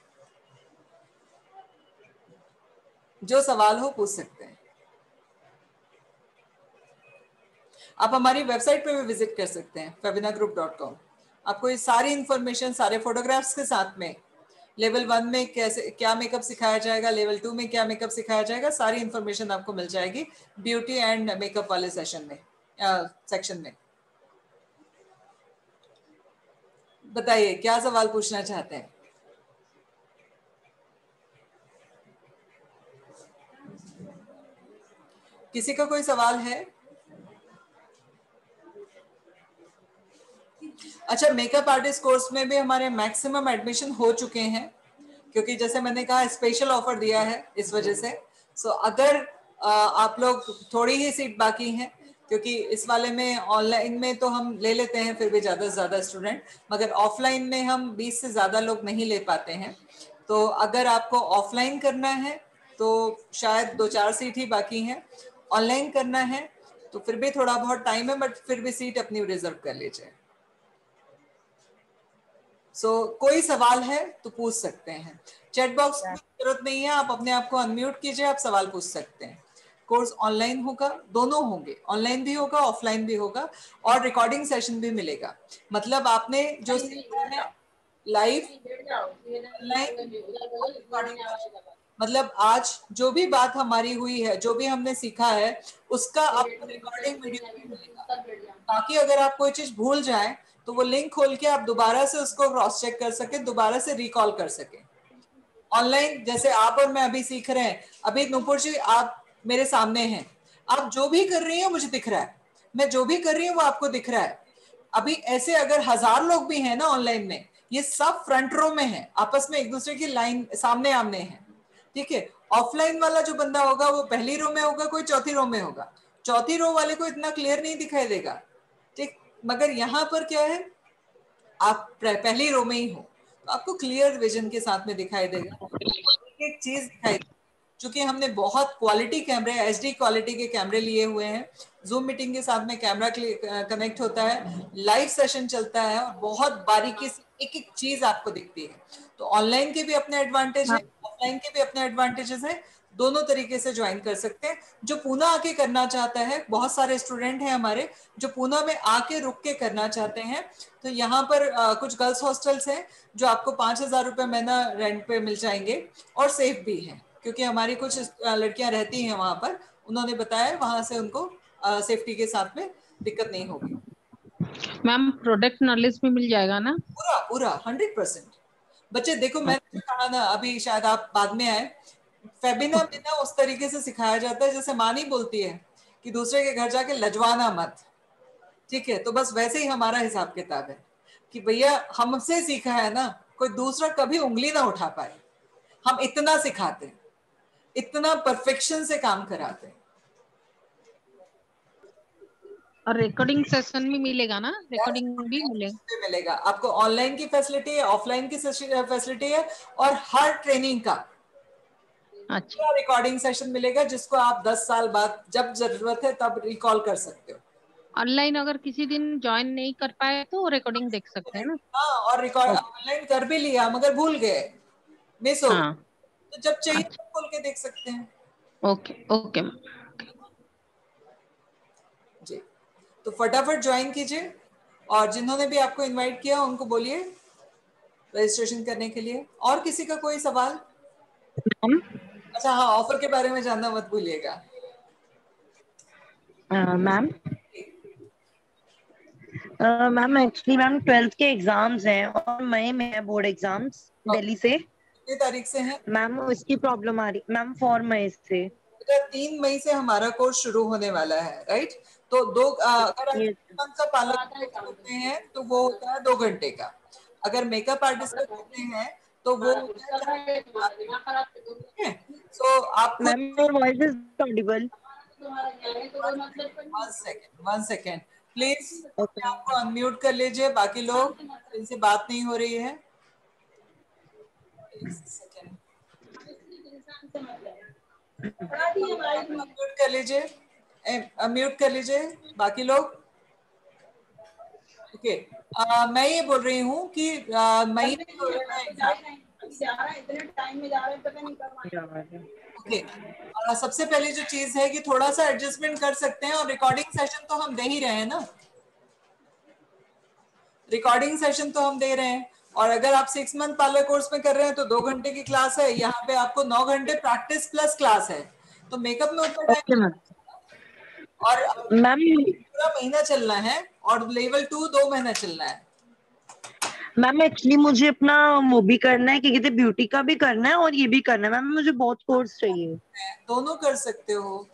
जो सवाल हो पूछ सकते हैं। आप हमारी वेबसाइट पे भी विजिट कर सकते हैं febinagroup.com। आपको ये सारी इंफॉर्मेशन, सारे फोटोग्राफ्स के साथ में लेवल 1 में कैसे क्या मेकअप सिखाया जाएगा, लेवल 2 में क्या मेकअप सिखाया जाएगा, सारी इंफॉर्मेशन आपको मिल जाएगी ब्यूटी एंड मेकअप वाले सेक्शन में। बताइए क्या सवाल पूछना चाहते हैं? किसी का कोई सवाल है? अच्छा, मेकअप आर्टिस्ट कोर्स में भी हमारे मैक्सिमम एडमिशन हो चुके हैं, क्योंकि जैसे मैंने कहा स्पेशल ऑफर दिया है इस वजह से। सो अगर आप लोग, थोड़ी ही सीट बाकी हैं, क्योंकि इस वाले में ऑनलाइन में तो हम ले लेते हैं फिर भी ज़्यादा से ज़्यादा स्टूडेंट, मगर ऑफलाइन में हम 20 से ज़्यादा लोग नहीं ले पाते हैं। तो अगर आपको ऑफलाइन करना है तो शायद 2-4 सीट ही बाकी हैं। ऑनलाइन करना है तो फिर भी थोड़ा बहुत टाइम है, बट फिर भी सीट अपनी रिजर्व कर लीजिए। कोई सवाल है तो पूछ सकते हैं। चैट बॉक्स की जरूरत नहीं है, आप अपने आप को अनम्यूट कीजिए, आप सवाल पूछ सकते हैं। कोर्स ऑनलाइन होगा, दोनों होंगे, ऑनलाइन भी होगा ऑफलाइन भी होगा, और रिकॉर्डिंग सेशन भी मिलेगा। मतलब आपने जो सीखा है लाइव, मतलब आज जो भी बात हमारी हुई है, जो भी हमने सीखा है, उसका आपको रिकॉर्डिंग वीडियो भी मिलेगा, ताकि अगर आप कोई चीज भूल जाए तो वो लिंक खोल के आप दोबारा से उसको क्रॉस चेक कर सके, दोबारा से रिकॉल कर सके। ऑनलाइन जैसे आप और मैं अभी सीख रहे हैं, अभी नूपुर जी आप मेरे सामने हैं, आप जो भी कर रही हैं मुझे दिख रहा है, मैं जो भी कर रही हूँ वो आपको दिख रहा है। अभी ऐसे अगर 1000 लोग भी हैं ना ऑनलाइन में, ये सब फ्रंट रो में है, आपस में एक दूसरे की लाइन सामने आमने हैं, ठीक है। ऑफलाइन वाला जो बंदा होगा वो पहली रो में होगा, कोई चौथी रो में होगा, चौथी रो वाले को इतना क्लियर नहीं दिखाई देगा, ठीक। मगर यहाँ पर क्या है, आप पहली रो में ही हो तो आपको क्लियर विजन के साथ में दिखाई देगा, एक चीज दिखाई देगी। चूंकि हमने बहुत क्वालिटी कैमरे, एचडी क्वालिटी के कैमरे लिए हुए हैं, जूम मीटिंग के साथ में कैमरा कनेक्ट होता है, लाइव सेशन चलता है, और बहुत बारीकी से एक एक चीज आपको दिखती है। तो ऑनलाइन के भी अपने एडवांटेज है, ऑफलाइन के भी अपने एडवांटेजेस हैं, दोनों तरीके से ज्वाइन कर सकते हैं। जो पूना आके करना चाहता है, बहुत सारे स्टूडेंट हैं हमारे जो पूना में आके रुक के करना चाहते हैं, तो यहाँ पर कुछ गर्ल्स हॉस्टल्स हैं जो आपको 5,000 रुपये महीना रेंट पे मिल जाएंगे, और सेफ भी है, क्योंकि हमारी कुछ लड़कियां रहती हैं वहां पर, उन्होंने बताया वहां से उनको सेफ्टी के साथ में दिक्कत नहीं होगी। मैम प्रोडक्ट नॉलेज भी मिल जाएगा ना? पूरा पूरा 100%। बच्चे देखो, मैंने कहा ना अभी, शायद आप बाद में आए, फेबिना में ना उस तरीके से सिखाया जाता है जैसे माँ नहीं बोलती है कि दूसरे के घर जाके लजवाना मत, ठीक है। तो बस वैसे ही हमारा हिसाब किताब है कि भैया हमसे सीखा है ना, कोई दूसरा कभी उंगली ना उठा पाए। हम इतना सिखाते हैं, इतना परफेक्शन से काम कराते हैं। और रिकॉर्डिंग सेशन भी मिलेगा ना? रिकॉर्डिंग भी मिलेगा आपको, ऑनलाइन की फैसिलिटी है, ऑफलाइन की फैसिलिटी है, और हर ट्रेनिंग का अच्छा रिकॉर्डिंग सेशन मिलेगा, जिसको आप 10 साल बाद जब जरूरत है तब रिकॉल कर सकते हो। ऑनलाइन अगर किसी दिन ज्वाइन नहीं कर पाए तो रिकॉर्डिंग देख सकते हैं ना? हाँ, और रिकॉर्ड ऑनलाइन कर भी लिया मगर भूल गए, मिस हो, हाँ तो जब चाहिए अच्छा, तब खोल के देख सकते हैं। ओके ओके जी, तो फटाफट ज्वाइन कीजिए, और जिन्होंने भी आपको इनवाइट किया उनको बोलिए रजिस्ट्रेशन करने के लिए। और किसी का कोई सवाल? मैम अच्छा हाँ, ऑफर के बारे में जानना मत भूलिएगा। Ma'am ma'am actually ma'am 12th के एग्जाम्स हैं और मई में है बोर्ड एग्जाम्स दिल्ली से। कितनी तारीख से है मैम उसकी प्रॉब्लम आ रही मैम 4 मई से। 3 मई से हमारा कोर्स शुरू होने वाला है, राइट। तो अगर मंथ का पार्लर करते हैं तो वो होता है 2 घंटे का, अगर मेकअप आर्टिस्ट का करते हैं तो वो होता है। सो आपको ma'am your voice is Audible. 1 second please, आपको अनम्यूट कर लीजिए, बाकी लोग इनसे बात नहीं हो रही है। 1 सेकेंड अनम्यूट कर लीजिए, अनम्यूट कर लीजिए बाकी लोग। ओके, मैं ये बोल रही हूँ कि मई में हो रहा है एग्जाम। ओके, सबसे पहले जो चीज है कि थोड़ा सा एडजस्टमेंट कर सकते हैं, और रिकॉर्डिंग सेशन तो हम दे ही रहे हैं ना, रिकॉर्डिंग सेशन तो हम दे रहे हैं। और अगर आप 6 मंथ पार्लर कोर्स में कर रहे हैं तो 2 घंटे की क्लास है, यहाँ पे आपको 9 घंटे प्रैक्टिस प्लस क्लास है, तो मेकअप में उतना टाइम, और मैम पूरा महीना चलना है, और लेवल 2 2 महीना चलना है। मैम एक्चुअली मुझे अपना वो भी करना है, क्या कहते हैं, ब्यूटी का भी करना है और ये भी करना है मैम, मुझे बहुत कोर्स चाहिए। दोनों कर सकते हो।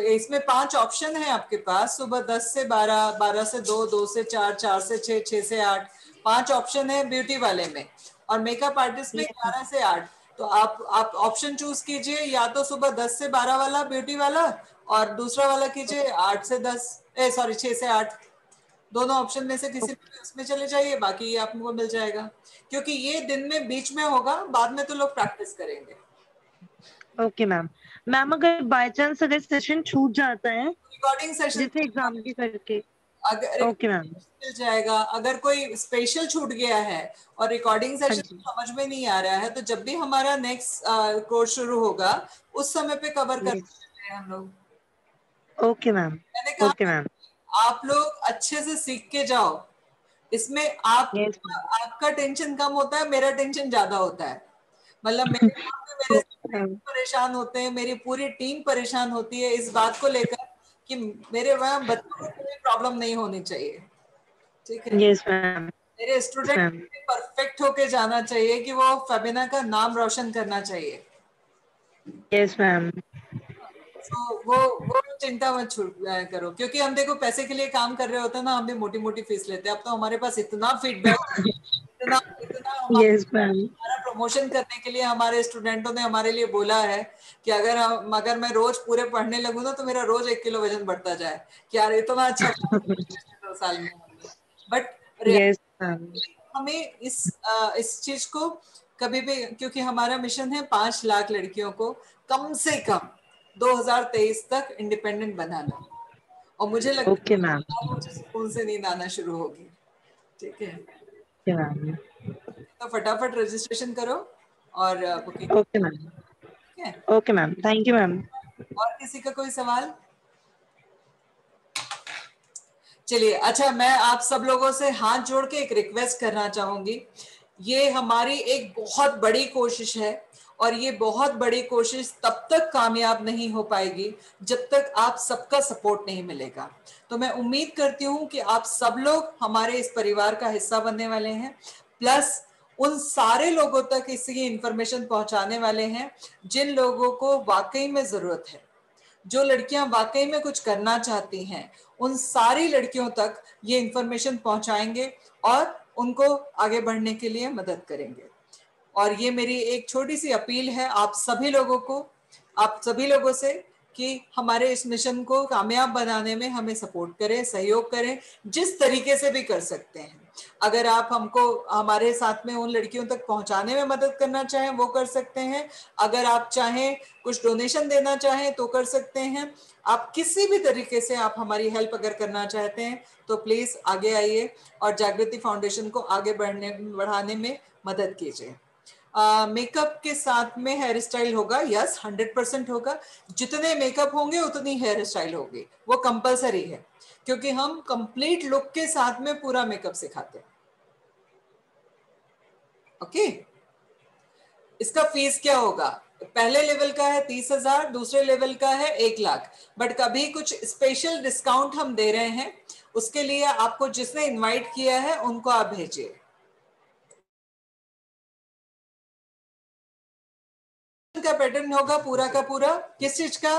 इसमें 5 ऑप्शन है आपके पास, सुबह 10 से 12, 12 से 2, 2 से 4, 4 से 6, 6 से 8, 5 ऑप्शन है ब्यूटी वाले में। और मेकअप आर्टिस्ट में 11 से 8। तो आप ऑप्शन चूज कीजिए, या तो सुबह 10 से 12 वाला ब्यूटी वाला, और दूसरा वाला कीजिए 8 से 10, सॉरी 6 से 8। दोनों ऑप्शन में से किसी भी उसमें चले जाइए, बाकी ये आपको मिल जाएगा। क्योंकि ये दिन में बीच में होगा, बाद में तो लोग प्रैक्टिस करेंगे। Okay ma'am. मैम अगर बाय चांस अगर सेशन छूट जाता है रिकॉर्डिंग सेशन जैसे एग्जाम के करके, अगर ओके मैम। मिल जाएगा। अगर कोई स्पेशल छूट गया है और रिकॉर्डिंग हाँ सेशन जी। समझ में नहीं आ रहा है, तो जब भी हमारा नेक्स्ट कोर्स शुरू होगा उस समय पे कवर कर यस। सकते हैं हम लोग। Okay ma'am. मैंने कहा ओके मैम। आप लोग अच्छे से सीख के जाओ। इसमें आप यस आपका टेंशन कम होता है, मेरा टेंशन ज्यादा होता है। मतलब मेरे काम में मेरे मैम। परेशान होते हैं, मेरी पूरी टीम परेशान होती है इस बात को लेकर कि मेरे वहां बच्चों को कोई प्रॉब्लम नहीं होनी चाहिए। ठीक है, यस मैम। मेरे यस स्टूडेंट मैम। परफेक्ट होके जाना चाहिए कि वो फेबिना का नाम रोशन करना चाहिए। Yes ma'am. तो वो चिंता मत करो, क्योंकि हम देखो पैसे के लिए काम कर रहे होते हैं ना, हम भी मोटी मोटी फीस लेते हैं। अब तो हमारे पास इतना फीडबैक, इतना इतना यस मैम। हमारा प्रमोशन करने के लिए हमारे स्टूडेंटों ने हमारे लिए बोला है कि अगर मैं रोज पूरे पढ़ने लगूँ ना, तो मेरा रोज 1 किलो वजन बढ़ता जाए कि यार इतना अच्छा 2 साल में हमने। But yes ma'am. हमें इस चीज को कभी भी, क्योंकि हमारा मिशन है 5 लाख लड़कियों को कम से कम 2023 तक इंडिपेंडेंट बनाना। और मुझे लगता ओके है मैम। अब मुझे सुकून से नींद आना शुरू होगी। ठीक है, ओके मैम। तो फटाफट रजिस्ट्रेशन करो और बुकिंग। Okay ma'am. ठीक है, okay ma'am, thank you ma'am. और किसी का कोई सवाल? चलिए, अच्छा, मैं आप सब लोगों से हाथ जोड़ के एक रिक्वेस्ट करना चाहूंगी। ये हमारी एक बहुत बड़ी कोशिश है, और ये बहुत बड़ी कोशिश तब तक कामयाब नहीं हो पाएगी जब तक आप सबका सपोर्ट नहीं मिलेगा। तो मैं उम्मीद करती हूँ कि आप सब लोग हमारे इस परिवार का हिस्सा बनने वाले हैं, प्लस उन सारे लोगों तक इसकी इंफॉर्मेशन पहुंचाने वाले हैं जिन लोगों को वाकई में जरूरत है। जो लड़कियां वाकई में कुछ करना चाहती हैं, उन सारी लड़कियों तक ये इंफॉर्मेशन पहुंचाएंगे और उनको आगे बढ़ने के लिए मदद करेंगे। और ये मेरी एक छोटी सी अपील है आप सभी लोगों को, आप सभी लोगों से, कि हमारे इस मिशन को कामयाब बनाने में हमें सपोर्ट करें, सहयोग करें, जिस तरीके से भी कर सकते हैं। अगर आप हमको हमारे साथ में उन लड़कियों तक पहुंचाने में मदद करना चाहें वो कर सकते हैं। अगर आप चाहें कुछ डोनेशन देना चाहें तो कर सकते हैं। आप किसी भी तरीके से आप हमारी हेल्प अगर करना चाहते हैं तो प्लीज आगे आइए और जागृति फाउंडेशन को आगे बढ़ाने में मदद कीजिए। मेकअप के साथ में हेयर स्टाइल होगा, यस 100% होगा। जितने मेकअप होंगे उतनी हेयर स्टाइल होगी, वो कंपलसरी है, क्योंकि हम कंप्लीट लुक के साथ में पूरा मेकअप सिखाते हैं। ओके, इसका फीस क्या होगा? पहले लेवल का है 30,000, दूसरे लेवल का है 1 लाख। बट कभी कुछ स्पेशल डिस्काउंट हम दे रहे हैं, उसके लिए आपको जिसने इनवाइट किया है उनको आप भेजिए। का पैटर्न होगा पूरा का पूरा, किस चीज का?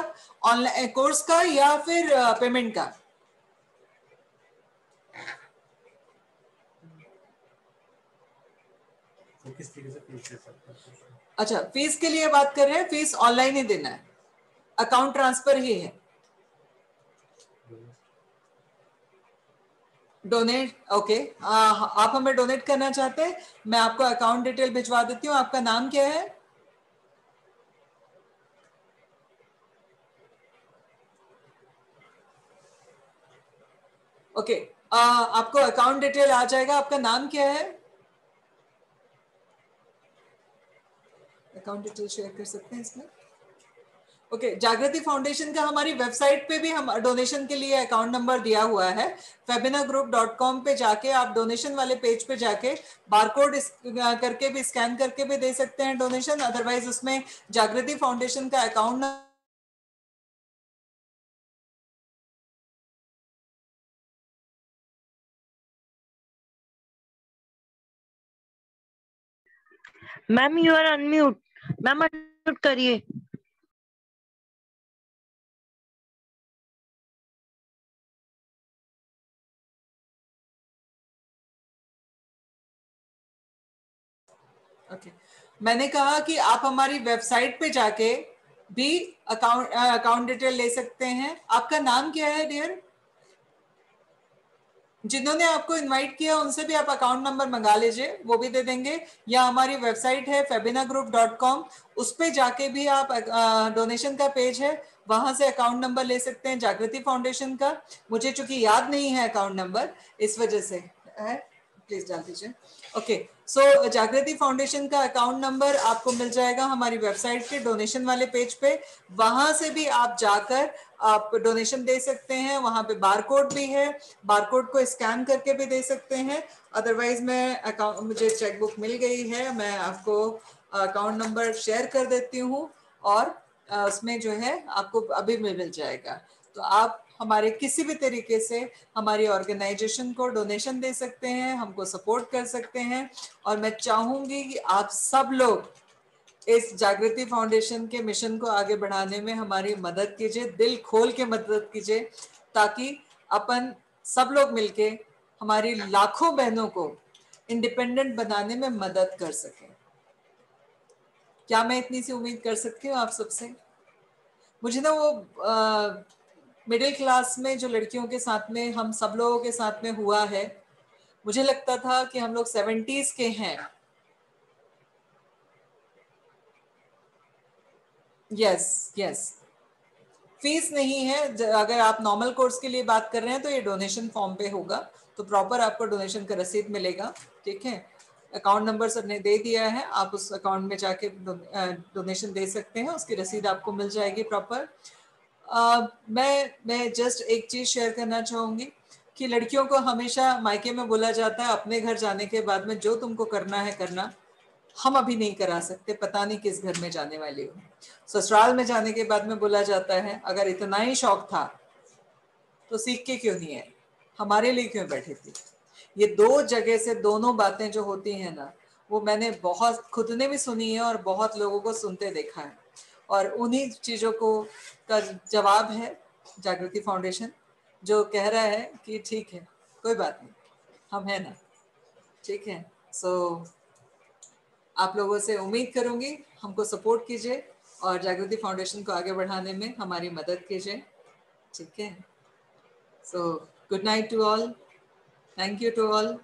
ऑनलाइन कोर्स का या फिर पेमेंट का? किस तरीके से फीस दे सकते हैं? अच्छा, फीस के लिए बात कर रहे हैं, फीस ऑनलाइन ही देना है, अकाउंट ट्रांसफर ही है। डोनेट, ओके, आप हमें डोनेट करना चाहते हैं, मैं आपको अकाउंट डिटेल भिजवा देती हूँ। आपका नाम क्या है? ओके, आपको अकाउंट डिटेल आ जाएगा। आपका नाम क्या है? अकाउंट डिटेल शेयर कर सकते हैं इसमें। ओके, जागृति फाउंडेशन का हमारी वेबसाइट पे भी हम डोनेशन के लिए अकाउंट नंबर दिया हुआ है। febinagroup.com पे जाके आप डोनेशन वाले पेज पे जाके बारकोड करके भी, स्कैन करके भी दे सकते हैं डोनेशन। अदरवाइज उसमें जागृति फाउंडेशन का account ma'am you are unmute, ma'am unmute करिए। ओके, मैंने कहा कि आप हमारी वेबसाइट पे जाके भी अकाउंट डिटेल ले सकते हैं। आपका नाम क्या है डियर? जिन्होंने आपको इनवाइट किया उनसे भी आप अकाउंट नंबर मंगा लीजिए, वो भी दे देंगे। या हमारी वेबसाइट है febinagroup.com, उस पे जाके भी आप डोनेशन का पेज है, वहां से अकाउंट नंबर ले सकते हैं जागृति फाउंडेशन का। मुझे चूंकि याद नहीं है अकाउंट नंबर, इस वजह से है, प्लीज डाल दीजिए। ओके, सो जागृति फाउंडेशन का अकाउंट नंबर आपको मिल जाएगा हमारी वेबसाइट के डोनेशन वाले पेज पे। वहां से भी आप जाकर आप डोनेशन दे सकते हैं। वहां पे बारकोड भी है, बारकोड को स्कैन करके भी दे सकते हैं। अदरवाइज मैं अकाउंट, मुझे चेकबुक मिल गई है, मैं आपको अकाउंट नंबर शेयर कर देती हूँ और उसमें जो है आपको अभी मिल जाएगा। तो आप हमारे किसी भी तरीके से हमारी ऑर्गेनाइजेशन को डोनेशन दे सकते हैं, हमको सपोर्ट कर सकते हैं। और मैं चाहूंगी कि आप सब लोग इस जागृति फाउंडेशन के मिशन को आगे बढ़ाने में हमारी मदद कीजिए, दिल खोल के मदद कीजिए, ताकि अपन सब लोग मिलके हमारी लाखों बहनों को इंडिपेंडेंट बनाने में मदद कर सकें। क्या मैं इतनी सी उम्मीद कर सकती हूँ आप सबसे? मुझे ना वो मिडिल क्लास में जो लड़कियों के साथ में हम सब लोगों के साथ में हुआ है, मुझे लगता था कि हम लोग 70s के हैं। यस यस, फीस नहीं है। अगर आप नॉर्मल कोर्स के लिए बात कर रहे हैं तो ये डोनेशन फॉर्म पे होगा, तो प्रॉपर आपको डोनेशन का रसीद मिलेगा। ठीक है, अकाउंट नंबर सर ने दे दिया है, आप उस अकाउंट में जाके डोनेशन दे सकते हैं, उसकी रसीद आपको मिल जाएगी प्रॉपर। मैं जस्ट एक चीज शेयर करना चाहूंगी कि लड़कियों को हमेशा मायके में बोला जाता है अपने घर जाने के बाद में जो तुमको करना है करना, हम अभी नहीं करा सकते, पता नहीं किस घर में जाने वाली हो। ससुराल में जाने के बाद में बोला जाता है अगर इतना ही शौक था तो सीख के क्यों नहीं है, हमारे लिए क्यों बैठी थी। ये दो जगह से दोनों बातें जो होती हैं ना, वो मैंने बहुत खुद ने भी सुनी है और बहुत लोगों को सुनते देखा है। और उन्हीं चीजों को का जवाब है जागृति फाउंडेशन, जो कह रहा है कि ठीक है कोई बात नहीं, हम है ना। ठीक है, सो आप लोगों से उम्मीद करूंगी हमको सपोर्ट कीजिए और जागृति फाउंडेशन को आगे बढ़ाने में हमारी मदद कीजिए। ठीक है, so good night to all, thank you to all.